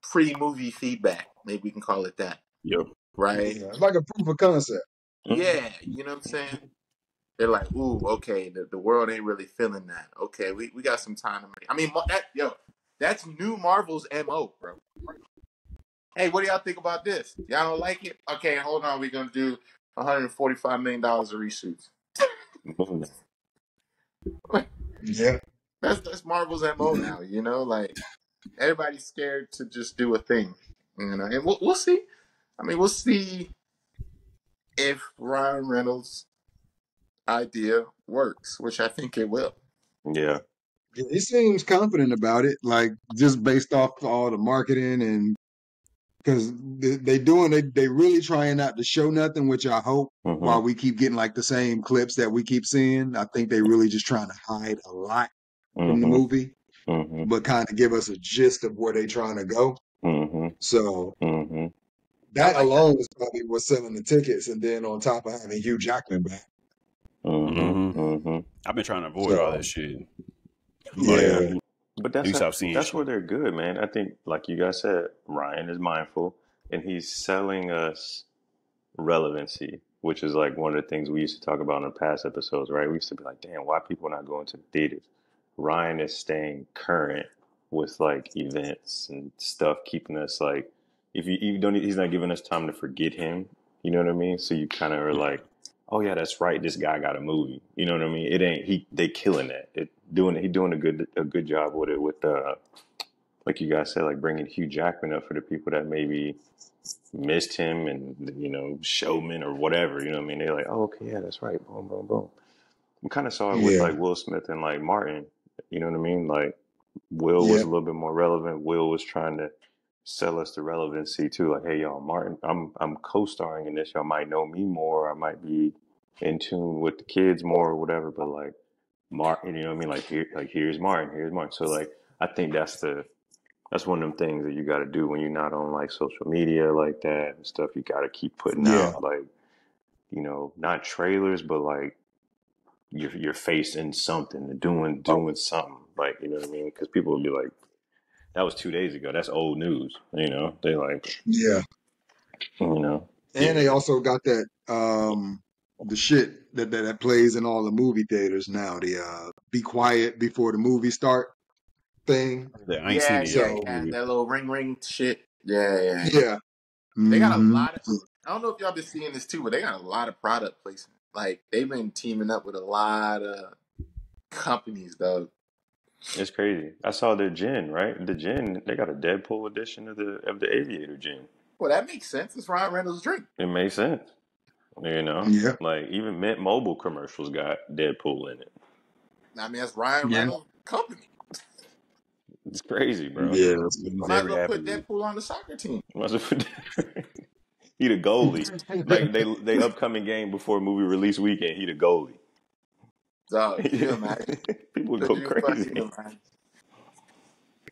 Speaker 4: pre-movie feedback. Maybe we can call it that.
Speaker 1: Yep.
Speaker 4: Right.
Speaker 3: Yeah, it's like a proof of concept.
Speaker 4: Yeah, you know what I'm saying? They're like, ooh, okay, the world ain't really feeling that. Okay, we got some time to make. I mean, that's new Marvel's MO, bro. Hey, what do y'all think about this? Y'all don't like it? Okay, hold on. We're going to do $145 million of reshoots.
Speaker 3: Yeah.
Speaker 4: That's Marvel's MO now, you know? Like, everybody's scared to just do a thing, you know? And we'll see. I mean, we'll see if Ryan Reynolds' idea works, which I think it will.
Speaker 2: Yeah.
Speaker 3: He seems confident about it, like just based off all the marketing and because they really trying not to show nothing, which I hope while we keep getting like the same clips that we keep seeing. I think they really just trying to hide a lot from the movie, but kind of give us a gist of where they trying to go. So that alone is probably what's selling the tickets, and then on top of having Hugh Jackman back.
Speaker 1: I've been trying to avoid all that shit.
Speaker 3: Yeah.
Speaker 2: But that's where they're good, man. I think, like you guys said, Ryan is mindful, and he's selling us relevancy, which is like one of the things we used to talk about in the past episodes, right? We used to be like, damn, why people not going to the theaters? Ryan is staying current with like events and stuff, keeping us like, if you don't, he's not giving us time to forget him. You know what I mean? So you kind of are like, oh yeah, that's right. This guy got a movie. You know what I mean? It ain't they killing that. He doing a good job with it. With like you guys said, like bringing Hugh Jackman up for the people that maybe missed him and Showman or whatever. You know what I mean? They're like, oh okay, yeah, that's right. Boom, boom, boom. We kind of saw it with like Will Smith and like Martin. You know what I mean? Like Will was a little bit more relevant. Will was trying to sell us the relevancy too. Like, hey y'all, Martin, I'm co-starring in this. Y'all might know me more. I might be in tune with the kids more or whatever. But like Martin, you know what I mean? Like here's Martin. So like I think that's one of them things that you got to do when you're not on like social media like that and stuff. You got to keep putting out like not trailers, but like your face in something, doing something. Like you know what I mean? Because people will be like, that was 2 days ago. That's old news. They like,
Speaker 3: And they also got that the shit that plays in all the movie theaters now. The be quiet before the movie start thing.
Speaker 1: I ain't seen it yet.
Speaker 3: So
Speaker 4: That little ring shit. Yeah.
Speaker 3: yeah.
Speaker 4: They got a
Speaker 3: Mm-hmm.
Speaker 4: lot of. I don't know if y'all been seeing this too, but they got a lot of product placement. Like they've been teaming up with a lot of companies, though.
Speaker 2: It's crazy. I saw the gin, right? The gin, they got a Deadpool edition of the Aviator gin.
Speaker 4: Well, that makes sense. It's Ryan Reynolds' drink.
Speaker 2: It makes sense. You know?
Speaker 3: Yeah.
Speaker 2: Like even Mint Mobile commercials got Deadpool in it.
Speaker 4: I mean, that's Ryan Reynolds' company.
Speaker 2: It's crazy, bro.
Speaker 3: Yeah.
Speaker 4: Might as well put Deadpool on the soccer team.
Speaker 2: He the goalie. Like they upcoming game before movie release weekend, he the goalie.
Speaker 4: Dog, can you imagine?
Speaker 2: People would go crazy.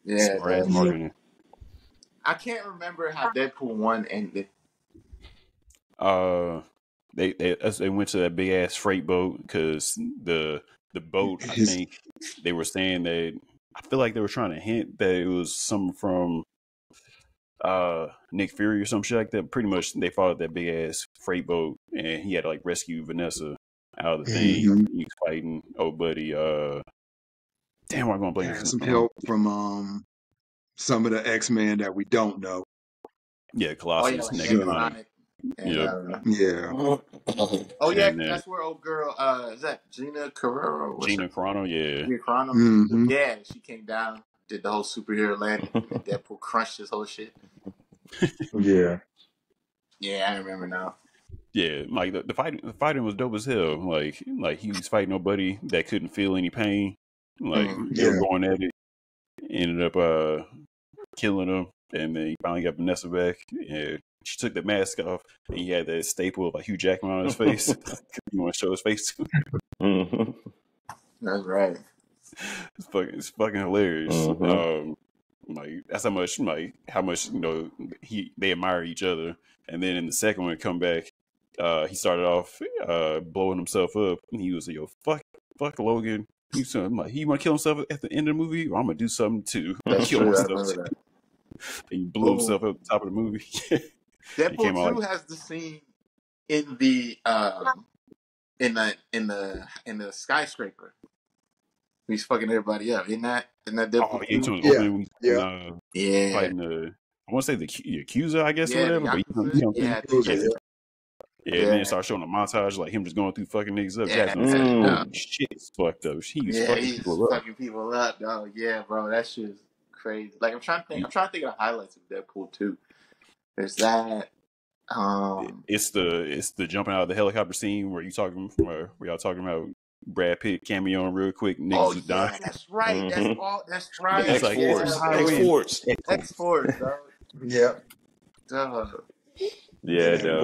Speaker 4: Yeah,
Speaker 1: marketing.
Speaker 4: I can't remember how Deadpool 1 ended.
Speaker 1: They went to that big ass freight boat because the boat. I think they were saying that. I feel like they were trying to hint that it was some from Nick Fury or some shit like that. Pretty much, they followed that big ass freight boat, and he had to like rescue Vanessa out of the thing.
Speaker 3: Mm-hmm.
Speaker 1: He was fighting old buddy. Damn, I'm gonna blame
Speaker 3: some help from some of the X-Men that we don't know.
Speaker 1: Yeah, Colossus.
Speaker 4: Sonic.
Speaker 3: Yeah.
Speaker 4: Oh yeah, that's where old girl. Is that Gina Carano?
Speaker 1: Gina Carano, yeah.
Speaker 4: Gina Carano.
Speaker 3: Mm-hmm.
Speaker 4: Yeah, she came down, did the whole superhero landing, and Deadpool crushed his whole shit.
Speaker 3: Yeah.
Speaker 4: Yeah, I remember now.
Speaker 1: Yeah, like the fighting was dope as hell. Like he was fighting nobody that couldn't feel any pain. Like they were going at it. Ended up killing him, and then he finally got Vanessa back. And she took the mask off, and he had that staple of like Hugh Jackman on his face. You want to show his face too?
Speaker 2: Mm-hmm.
Speaker 4: That's right.
Speaker 1: It's fucking hilarious.
Speaker 2: Mm-hmm.
Speaker 1: Like that's how much they admire each other. And then in the second one, come back, he started off blowing himself up, and he was like, "Yo, fuck Logan." He's like, he want to kill himself at the end of the movie, or I'm gonna do something too. Kill myself. And he blew himself at the top of the movie.
Speaker 4: Deadpool 2 has the scene in the skyscraper. He's fucking everybody up. Isn't that Deadpool 2?
Speaker 1: Yeah. Fighting the, I want to say the accuser, I guess, or whatever. But and then start showing a montage like him just going through fucking niggas up. Holy shit, it's fucked up. He's
Speaker 4: fucking people up, dog. Yeah, bro, that shit is crazy. Like I'm trying to think of the highlights of Deadpool 2. There's that.
Speaker 1: It's the jumping out of the helicopter scene where y'all talking about Brad Pitt cameoing real quick. Niggas dying.
Speaker 4: That's right.
Speaker 2: Mm-hmm.
Speaker 4: That's right.
Speaker 2: X-Force.
Speaker 4: X-Force, dog.
Speaker 3: Yep.
Speaker 2: Yeah,
Speaker 3: it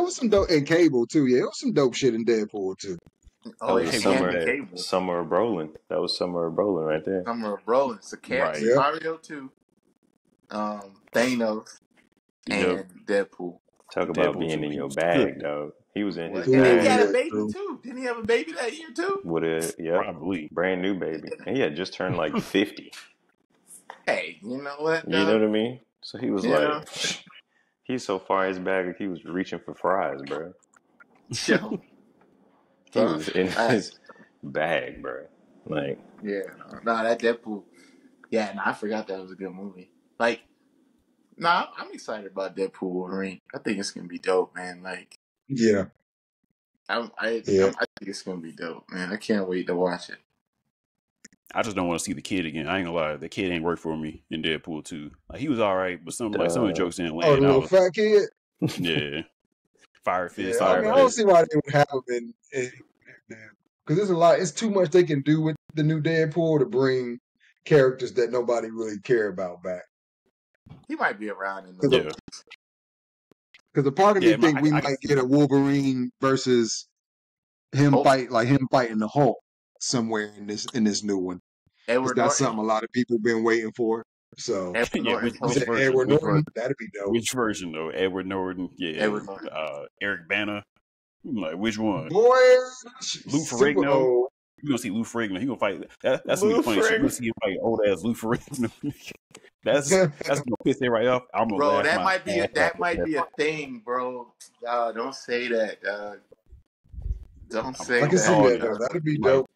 Speaker 3: was some dope in Cable too. Yeah, it was some dope shit in Deadpool too.
Speaker 2: Oh, Summer of Brolin. That was Summer of Brolin right there.
Speaker 4: Summer of Brolin. Sicario, Mario 2, Thanos, and Deadpool.
Speaker 2: Talk about being in your bag, dog. He was in his
Speaker 4: bag.
Speaker 2: And
Speaker 4: he had a baby too. Didn't he have a baby that year too?
Speaker 2: Probably. Brand new baby. And he had just turned like 50.
Speaker 4: Hey, you know what?
Speaker 2: You know what I mean? So he was like, he's so far in his bag that he was reaching for fries, bro. He was in his bag, bro. Like,
Speaker 4: that Deadpool. Yeah, I forgot that was a good movie. Like, I'm excited about Deadpool Wolverine. I think it's gonna be dope, man. Like, I think it's gonna be dope, man. I can't wait to watch it.
Speaker 1: I just don't want to see the kid again. I ain't gonna lie, the kid ain't work for me in Deadpool 2. Like he was all right, but some of the jokes didn't land.
Speaker 3: Oh, the little fat kid.
Speaker 1: Yeah, Fire Fist.
Speaker 3: I don't see why they would have him in because there's a lot. It's too much they can do with the new Deadpool to bring characters that nobody really care about back.
Speaker 4: He might be around in
Speaker 3: the because a part of me think we might get a Wolverine versus him fighting the Hulk somewhere in this new one. That's something a lot of people been waiting for. So Edward Norton, that'd be dope.
Speaker 1: Which version though? Edward Norton,
Speaker 4: Edward Norton.
Speaker 1: Eric Bana. Like which one?
Speaker 3: Boy,
Speaker 1: Lou Ferrigno. You gonna see Lou Ferrigno? He gonna fight. That's gonna be
Speaker 2: Lou
Speaker 1: the funny shit. You gonna
Speaker 2: Ferrigno.
Speaker 1: see him fight old ass Lou Ferrigno. that's gonna piss everybody off. I'm gonna
Speaker 4: Bro,
Speaker 1: laugh
Speaker 4: that
Speaker 1: my
Speaker 4: might be
Speaker 1: ass off.
Speaker 4: a thing, bro. Don't say that, dog. Don't
Speaker 3: I
Speaker 4: say
Speaker 3: can see
Speaker 4: that,
Speaker 3: that though.
Speaker 4: dog.
Speaker 3: That'd be
Speaker 1: Like,
Speaker 3: dope.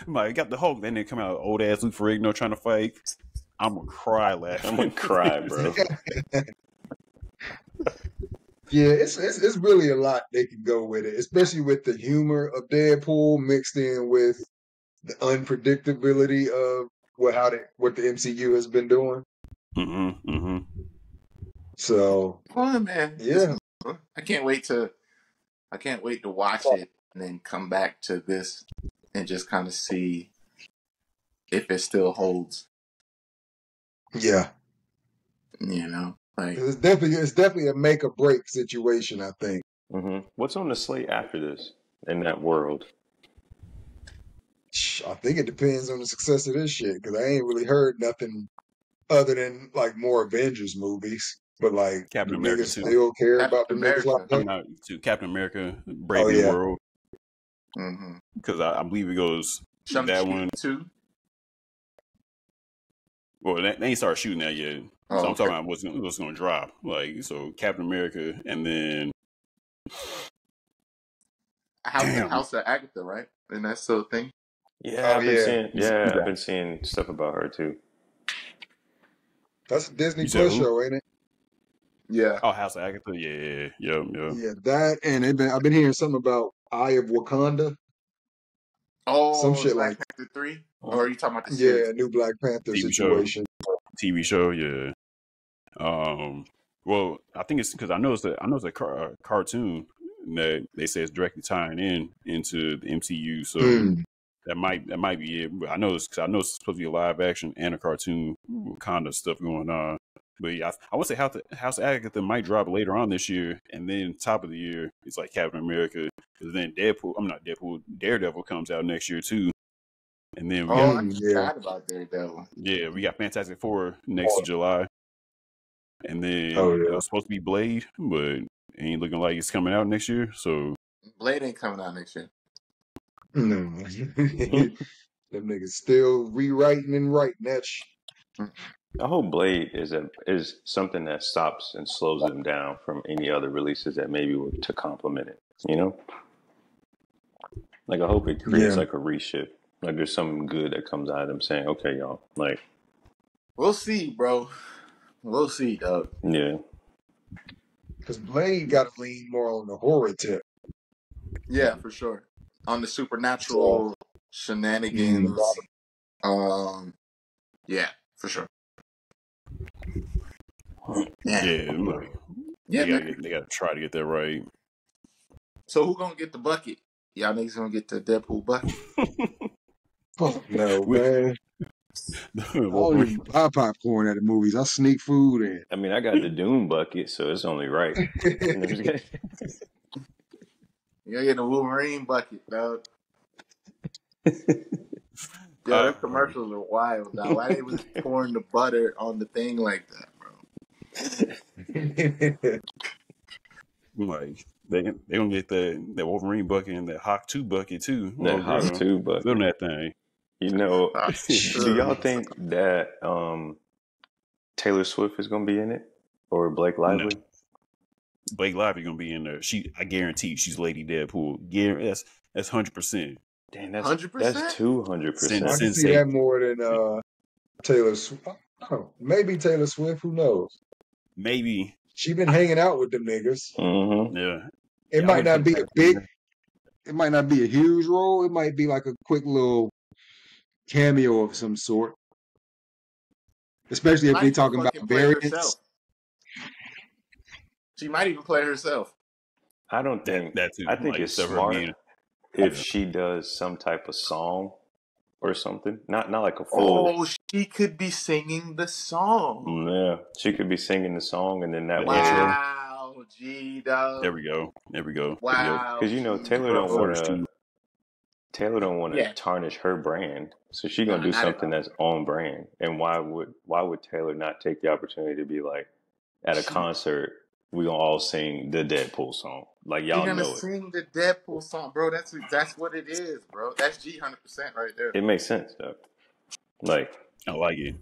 Speaker 1: like got the Hulk, then they come out old ass Lou Ferrigno trying to fight. I'm gonna cry laughing.
Speaker 2: I'm gonna cry, bro.
Speaker 3: Yeah, it's really a lot they can go with it, especially with the humor of Deadpool mixed in with the unpredictability of what the MCU has been doing.
Speaker 1: Mm-hmm. Mm-hmm.
Speaker 3: So
Speaker 4: Fun, man.
Speaker 3: yeah,
Speaker 4: I can't wait to watch it and then come back to this and just kind of see if it still holds.
Speaker 3: yeah.
Speaker 4: You know, like
Speaker 3: It's definitely a make or break situation, I think.
Speaker 2: Mm-hmm. What's on the slate after this in that world?
Speaker 3: I think it depends on the success of this shit because I ain't really heard nothing other than like more Avengers movies. But like,
Speaker 1: Captain
Speaker 3: do
Speaker 1: America
Speaker 3: niggas
Speaker 1: too.
Speaker 3: still care
Speaker 4: Captain
Speaker 3: about them niggas like
Speaker 4: America.
Speaker 3: that?
Speaker 1: I'm not to Captain America, Brave
Speaker 3: Oh
Speaker 1: New
Speaker 3: yeah,
Speaker 1: World,
Speaker 4: Mm-hmm.
Speaker 1: because I believe it goes that
Speaker 4: Shang-Chi
Speaker 1: one.
Speaker 4: too.
Speaker 1: Well, they ain't started shooting that yet.
Speaker 4: Oh,
Speaker 1: So I'm
Speaker 4: okay.
Speaker 1: talking about what's going to drop. Like, so Captain America, and then damn,
Speaker 4: House of Agatha, right? And that's the thing.
Speaker 2: Yeah,
Speaker 3: oh yeah.
Speaker 2: I've been seeing stuff about her too.
Speaker 3: That's a Disney
Speaker 1: you said
Speaker 3: Plus
Speaker 1: who?
Speaker 3: show, ain't it?
Speaker 4: Yeah.
Speaker 1: Oh, House of Agatha. Yeah.
Speaker 3: Yeah, that and I've been hearing something about Eye of Wakanda, some
Speaker 4: Oh,
Speaker 3: shit
Speaker 4: Black
Speaker 3: like
Speaker 4: Panther 3? Or are you talking about the series?
Speaker 3: yeah, new Black Panther
Speaker 1: TV
Speaker 3: situation.
Speaker 1: show. Yeah. Well, I think it's because I know it's a cartoon that they say it's directly tying into the MCU. So
Speaker 3: Hmm.
Speaker 1: that might be it. But I know it's supposed to be a live action and a cartoon kind of stuff going on. But yeah, I would say House of Agatha might drop later on this year, and then top of the year it's like Captain America. Because then Daredevil comes out next year too, and then we got
Speaker 4: Oh, I
Speaker 3: Yeah.
Speaker 4: forgot about Daredevil.
Speaker 1: we got Fantastic Four next July, and
Speaker 3: Oh
Speaker 1: then it
Speaker 3: yeah.
Speaker 1: was supposed to be Blade, but it ain't looking like it's coming out next year. So
Speaker 4: Blade ain't coming out next year.
Speaker 3: No. Them niggas still rewriting and writing that shit.
Speaker 2: I hope Blade is something that stops and slows them down from any other releases that maybe were to complement it. You know, like I hope it creates
Speaker 3: Yeah.
Speaker 2: like a reshift. Like there's something good that comes out of them saying, "Okay, y'all, like
Speaker 4: We'll see, bro. We'll see, dog.
Speaker 2: yeah,
Speaker 3: Because Blade got to lean more on the horror tip.
Speaker 4: Yeah, for sure. On the
Speaker 3: So,
Speaker 4: supernatural
Speaker 3: mm,
Speaker 4: shenanigans. Yeah, for sure. Yeah.
Speaker 1: yeah, like
Speaker 4: Yeah, man.
Speaker 1: they gotta try to get that right.
Speaker 4: So who gonna get the bucket? Y'all niggas gonna get the Deadpool bucket?
Speaker 3: fuck no,
Speaker 1: We-
Speaker 3: man. I don't even buy popcorn at the movies. I sneak food in.
Speaker 2: I mean, I got the Doom bucket, so it's only right." You know,
Speaker 4: You gonna get the Wolverine bucket, dog. Yo, their commercials are wild, dog. Why they was pouring the butter on the thing like that, bro?
Speaker 1: Like they gonna get that Wolverine bucket and that Hawk 2 bucket too.
Speaker 2: that Hawk 2 bucket.
Speaker 1: Film that thing.
Speaker 2: You know,
Speaker 4: Sure.
Speaker 2: do y'all think that Taylor Swift is going to be in it or Blake Lively?
Speaker 1: No. Blake Lively gonna be in there. I guarantee she's Lady Deadpool. That's 100%.
Speaker 2: Damn, that's
Speaker 4: 100%?
Speaker 2: 200%.
Speaker 3: I can see that more than Taylor Swift. Oh, maybe Taylor Swift. Who knows?
Speaker 1: Maybe.
Speaker 3: She been hanging out with them niggas.
Speaker 2: Mm-hmm.
Speaker 1: Yeah.
Speaker 3: It might not be it might not be a huge role. It might be like a quick little cameo of some sort. Especially if they talking about variants.
Speaker 4: She might even play herself.
Speaker 2: I don't think
Speaker 1: that too.
Speaker 2: I think
Speaker 1: like,
Speaker 2: it's smart if she does some type of song or something. Not like a full.
Speaker 4: Oh, she could be singing the song.
Speaker 2: Yeah, she could be singing the song, and then that
Speaker 4: wow, G dog.
Speaker 1: There we go.
Speaker 4: Wow,
Speaker 2: because you know Taylor don't want to tarnish her brand, so she's gonna do something that's on brand. And why would Taylor not take the opportunity to be like at a concert we're gonna all sing the Deadpool song. Like y'all
Speaker 4: We're gonna
Speaker 2: know it.
Speaker 4: sing the Deadpool song, bro. That's what it is, bro. That's G 100% right there.
Speaker 2: It makes sense, though. Like
Speaker 1: I like it.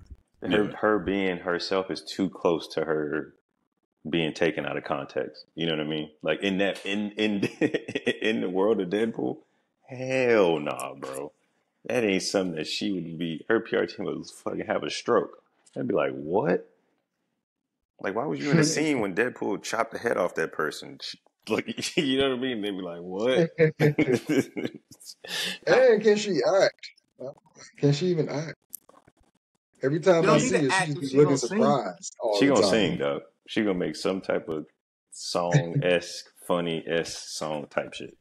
Speaker 2: her being herself is too close to her being taken out of context. You know what I mean? Like in in the world of Deadpool, hell nah, bro. That ain't something that she would be. Her PR team would fucking have a stroke. I'd be like, what? Like, why was you in a scene when Deadpool chopped the head off that person? Like, you know what I mean? They'd be like, what?
Speaker 3: Hey, can she act? Can she even act? Every time I see her, she just be looking surprised all the time.
Speaker 2: She gonna sing, though. She gonna make some type of song-esque, funny-esque song type shit.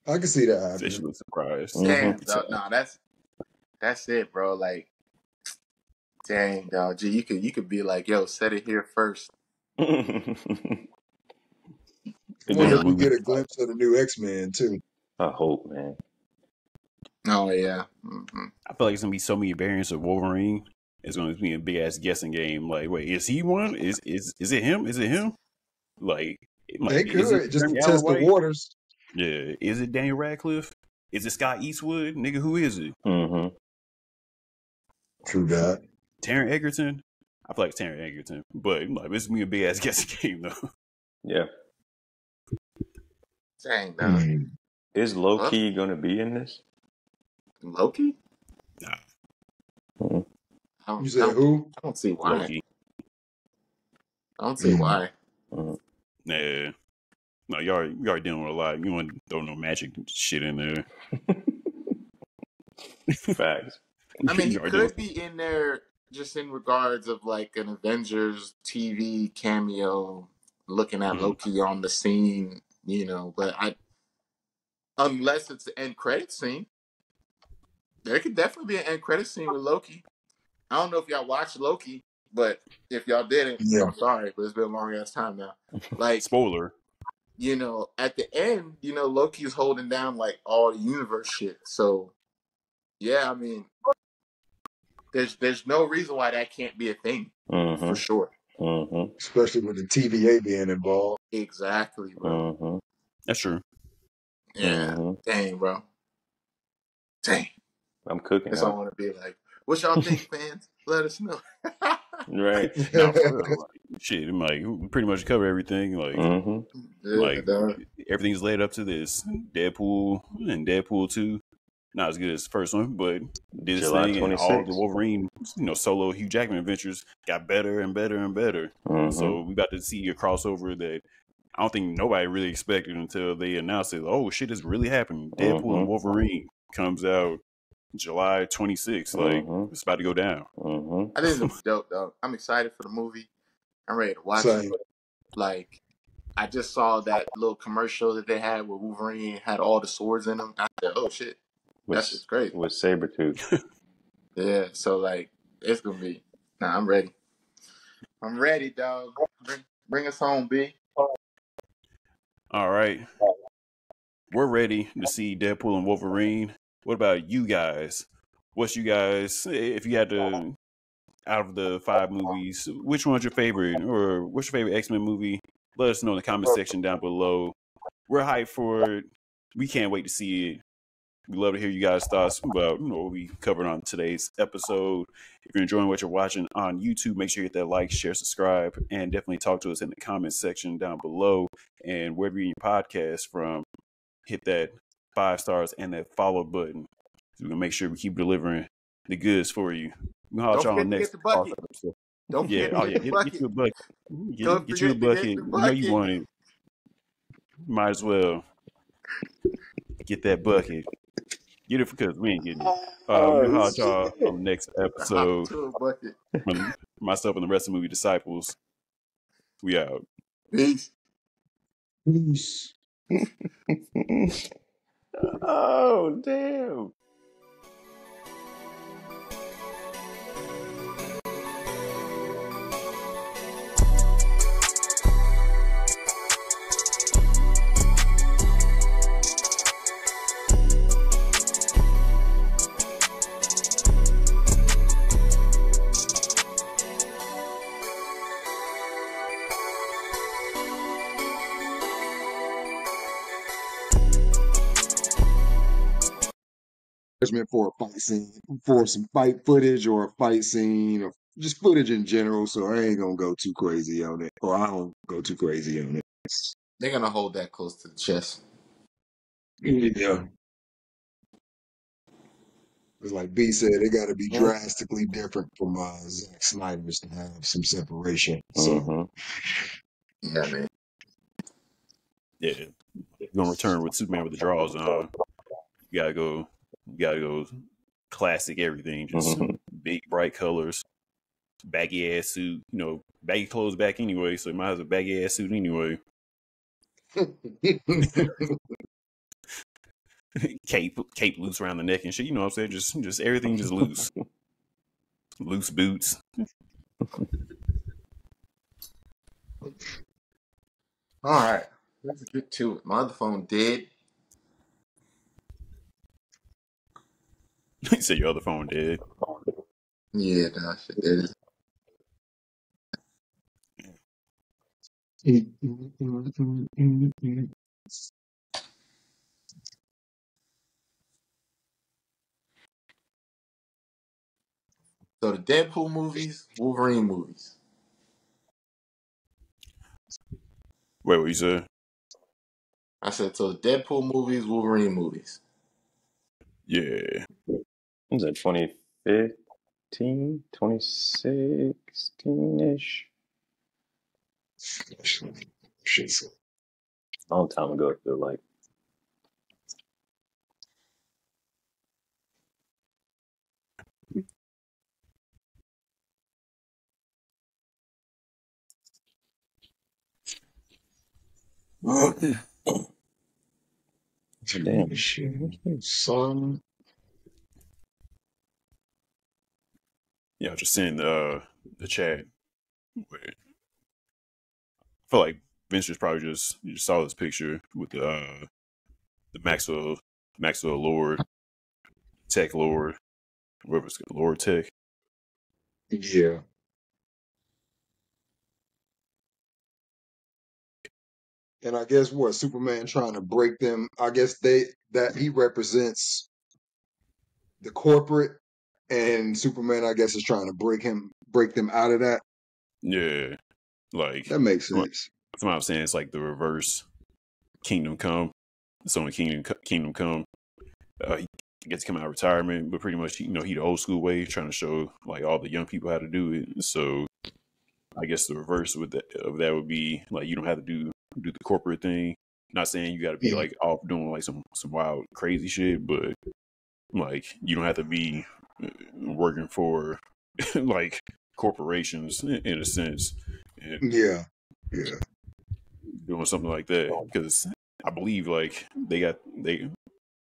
Speaker 3: I can see that.
Speaker 1: She was surprised.
Speaker 4: Damn, dog. No, that's it, bro. Like, dang, dog. Gee, you could be like, yo, set it here first.
Speaker 3: I wonder if we get a glimpse of the new X-Men too.
Speaker 2: I hope, man.
Speaker 4: Oh yeah. Mm-hmm.
Speaker 1: I feel like it's gonna be so many variants of Wolverine. It's gonna be a big ass guessing game. Like, wait, is he one? Is it him? Is it him? Like
Speaker 3: they could just to test the waters.
Speaker 1: Yeah, is it Daniel Radcliffe? Is it Scott Eastwood? Nigga, who is it?
Speaker 2: Mm-hmm.
Speaker 3: True that.
Speaker 1: Taron Egerton? I feel like Taron Egerton, but like this is gonna be a big ass guessing game though.
Speaker 2: Yeah.
Speaker 4: Dang, dog.
Speaker 2: Is Loki gonna be in this?
Speaker 4: Loki?
Speaker 1: Nah.
Speaker 2: Mm-hmm.
Speaker 3: You said who?
Speaker 4: I don't see why.
Speaker 1: Loki.
Speaker 4: I don't see why.
Speaker 2: Mm-hmm.
Speaker 1: Nah. No, you already dealing with a lot. You want to throw no magic shit in there.
Speaker 2: Facts.
Speaker 4: I mean, he could be in there just in regards of like an Avengers TV cameo, looking at Loki on the scene, you know. But unless it's the end credit scene, there could definitely be an end credit scene with Loki. I don't know if y'all watched Loki, but if y'all didn't, I'm sorry, but it's been a long ass time now. Like,
Speaker 1: spoiler.
Speaker 4: You know, at the end, you know, Loki's holding down like all the universe shit. So, yeah, I mean, there's no reason why that can't be a thing for sure.
Speaker 2: Mm-hmm.
Speaker 3: Especially with the TVA being involved.
Speaker 4: Exactly, bro.
Speaker 2: Mm-hmm.
Speaker 1: That's true.
Speaker 4: Yeah. Dang, bro. Dang.
Speaker 2: I'm cooking.
Speaker 4: That's all I want to be like. What y'all think, fans? Let us know.
Speaker 2: Right.
Speaker 1: No, for real. Like, shit, I'm like, we pretty much cover everything. Like, like everything's led up to this. Deadpool and Deadpool 2. Not as good as the first one, but this
Speaker 2: July
Speaker 1: thing
Speaker 2: 26th.
Speaker 1: and all the Wolverine, solo Hugh Jackman adventures got better and better and better. So we got to see a crossover that I don't think nobody really expected until they announced it. Oh shit, it's really happening. Deadpool and Wolverine comes out July 26th. Like it's about to go down.
Speaker 4: I think it's dope, though. I'm excited for the movie. I'm ready to watch it. Like, I just saw that little commercial that they had where Wolverine had all the swords in them. I said, oh shit. That's just great.
Speaker 2: With Sabretooth.
Speaker 4: Yeah, so like it's gonna be. Nah, I'm ready. I'm ready, dog. Bring us home, B.
Speaker 1: All right, we're ready to see Deadpool and Wolverine. What about you guys? What's you guys? If you had to, out of the 5 movies, which one's your favorite, or what's your favorite X-Men movie? Let us know in the comment section down below. We're hyped for it. We can't wait to see it. We love to hear you guys' thoughts about what we covered on today's episode. If you're enjoying what you're watching on YouTube, make sure you hit that like, share, subscribe, and definitely talk to us in the comment section down below. And wherever you're your podcast from, hit that 5 stars and that follow button. So we can make sure we keep delivering the goods for you. We'll holler y'all on next.
Speaker 4: Get the bucket. Don't forget to get the bucket.
Speaker 1: Get you a bucket. Get you a bucket. You know you want it. Might as well get that bucket. Get it because we ain't getting it. We'll holler y'all on the next episode. Myself and the rest of the movie disciples. We out.
Speaker 4: Peace.
Speaker 3: Peace.
Speaker 2: Oh, damn.
Speaker 3: for a fight scene, for some fight footage or a fight scene, or just footage in general. So I ain't gonna go too crazy on it, or I don't go too crazy on it.
Speaker 4: They're gonna hold that close to the chest.
Speaker 3: Yeah. It's like B said, it got to be drastically different from Zack Snyder's to have some separation. So,
Speaker 4: yeah, man.
Speaker 1: Yeah, you're gonna return with Superman with the drawers on. You gotta go classic everything, just big bright colors, baggy ass suit. You know, baggy clothes back anyway, so you might have a baggy ass suit anyway. cape loose around the neck and shit. You know what I'm saying? Just everything just loose. Loose boots.
Speaker 4: All right, let's get to it. My other phone dead.
Speaker 1: You said your other phone dead.
Speaker 4: Yeah, that shit dead. So the Deadpool movies, Wolverine movies.
Speaker 1: Wait, what you said?
Speaker 4: I said, so the Deadpool movies, Wolverine movies.
Speaker 1: Yeah.
Speaker 2: Was that 2015, 2016-ish? A long time ago, I feel like. Damn.
Speaker 3: Son.
Speaker 1: Yeah, I just sent the chat. Wait. I feel like Vince just probably just saw this picture with the Maxwell Lord, Tech Lord, whatever it's called, Lord Tech.
Speaker 3: Yeah. And I guess what Superman trying to break them. I guess that he represents the corporate, and Superman, I guess, is trying to break them out of that.
Speaker 1: Yeah, like
Speaker 3: That makes sense.
Speaker 1: That's what I'm saying. It's like the reverse Kingdom Come. It's only Kingdom Come. He gets to come out of retirement, but pretty much, he the old school way, trying to show like all the young people how to do it. So I guess the reverse of that would be like you don't have to do the corporate thing. Not saying you got to be like off doing like some wild crazy shit, but like you don't have to be working for like corporations in a sense. And
Speaker 3: Yeah.
Speaker 1: doing something like that, because I believe like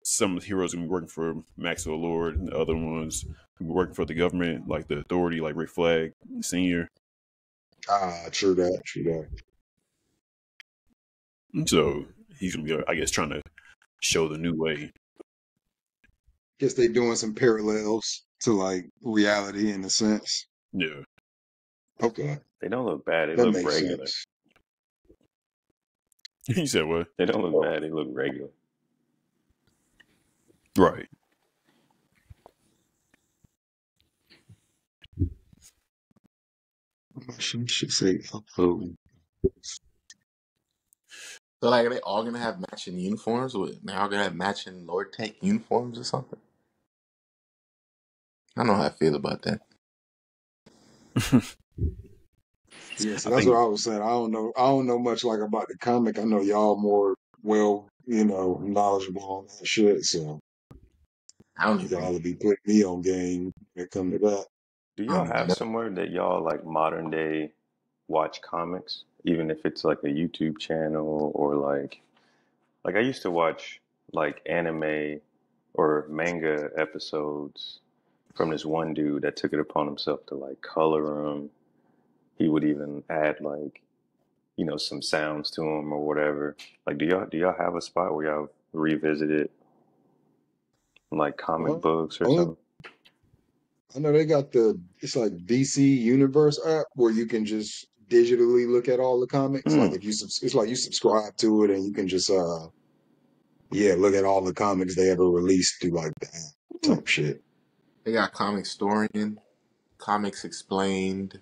Speaker 1: some of the heroes gonna be working for Maxwell Lord, and the other ones gonna be working for the government, like the authority, like Rick Flag Senior.
Speaker 3: True that.
Speaker 1: So he's gonna be, I guess, trying to show the new way.
Speaker 3: Guess they doing some parallels to like reality in a sense.
Speaker 1: Yeah.
Speaker 3: Okay.
Speaker 2: They don't look bad. They
Speaker 3: That
Speaker 2: look
Speaker 3: makes
Speaker 2: regular.
Speaker 3: sense.
Speaker 1: He said what?
Speaker 2: They don't look bad. They look regular.
Speaker 1: Right.
Speaker 3: Should say upload.
Speaker 4: So like, are they all gonna have matching uniforms? They're all gonna have matching Lord Tech uniforms or something? I don't know how I feel about that.
Speaker 3: Yeah, so that's what I was saying. I don't know much like about the comic. I know y'all more knowledgeable on that shit. So
Speaker 4: I don't even.
Speaker 3: y'all will be putting me on game when it comes to that.
Speaker 2: Do
Speaker 4: I
Speaker 2: y'all
Speaker 4: don't even
Speaker 2: have
Speaker 4: know.
Speaker 2: somewhere that y'all like modern day watch comics, even if it's like a YouTube channel or like I used to watch like anime or manga episodes from this one dude that took it upon himself to like color them. He would even add like some sounds to them or whatever. Like, do y'all have a spot where y'all revisit it, like comic books or something?
Speaker 3: I know they got it's like DC Universe app where you can just digitally look at all the comics. Like if it's like you subscribe to it and you can just look at all the comics they ever released through like that. Type shit.
Speaker 4: They got Comic Historian, Comics Explained,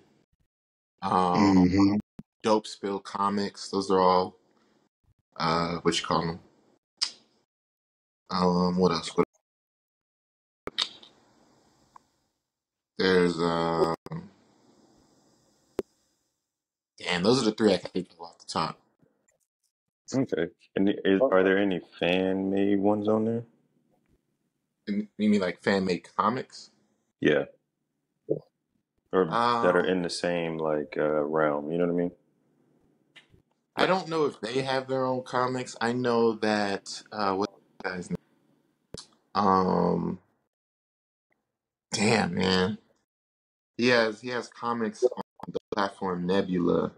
Speaker 3: Mm-hmm.
Speaker 4: Dope Spill Comics. Those are all what you call them. What else? There's damn, those are the three I can think of off the top.
Speaker 2: Okay. And are there any fan made ones on there?
Speaker 4: You mean like fan made comics?
Speaker 2: Yeah. Or that are
Speaker 4: Um,
Speaker 2: in the same like realm, you know what I mean?
Speaker 4: I don't know if they have their own comics. I know that what's the guy's name? Damn man, he has comics on the platform Nebula.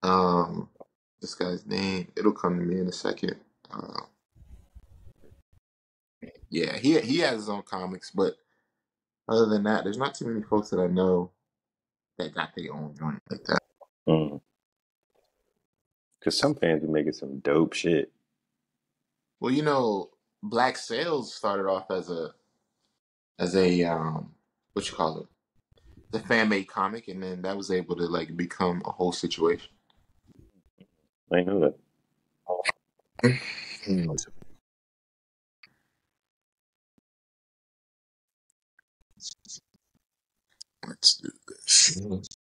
Speaker 4: Um, this guy's name, it'll come to me in a second. Uh, yeah, he has his own comics, but other than that, there's not too many folks that I know that got their own joint like that.
Speaker 2: Mm. Because some fans be making some dope shit.
Speaker 4: Well, Black Sails started off as a what you call it, the fan made comic, and then that was able to like become a whole situation.
Speaker 2: I know that.
Speaker 4: Let's do this.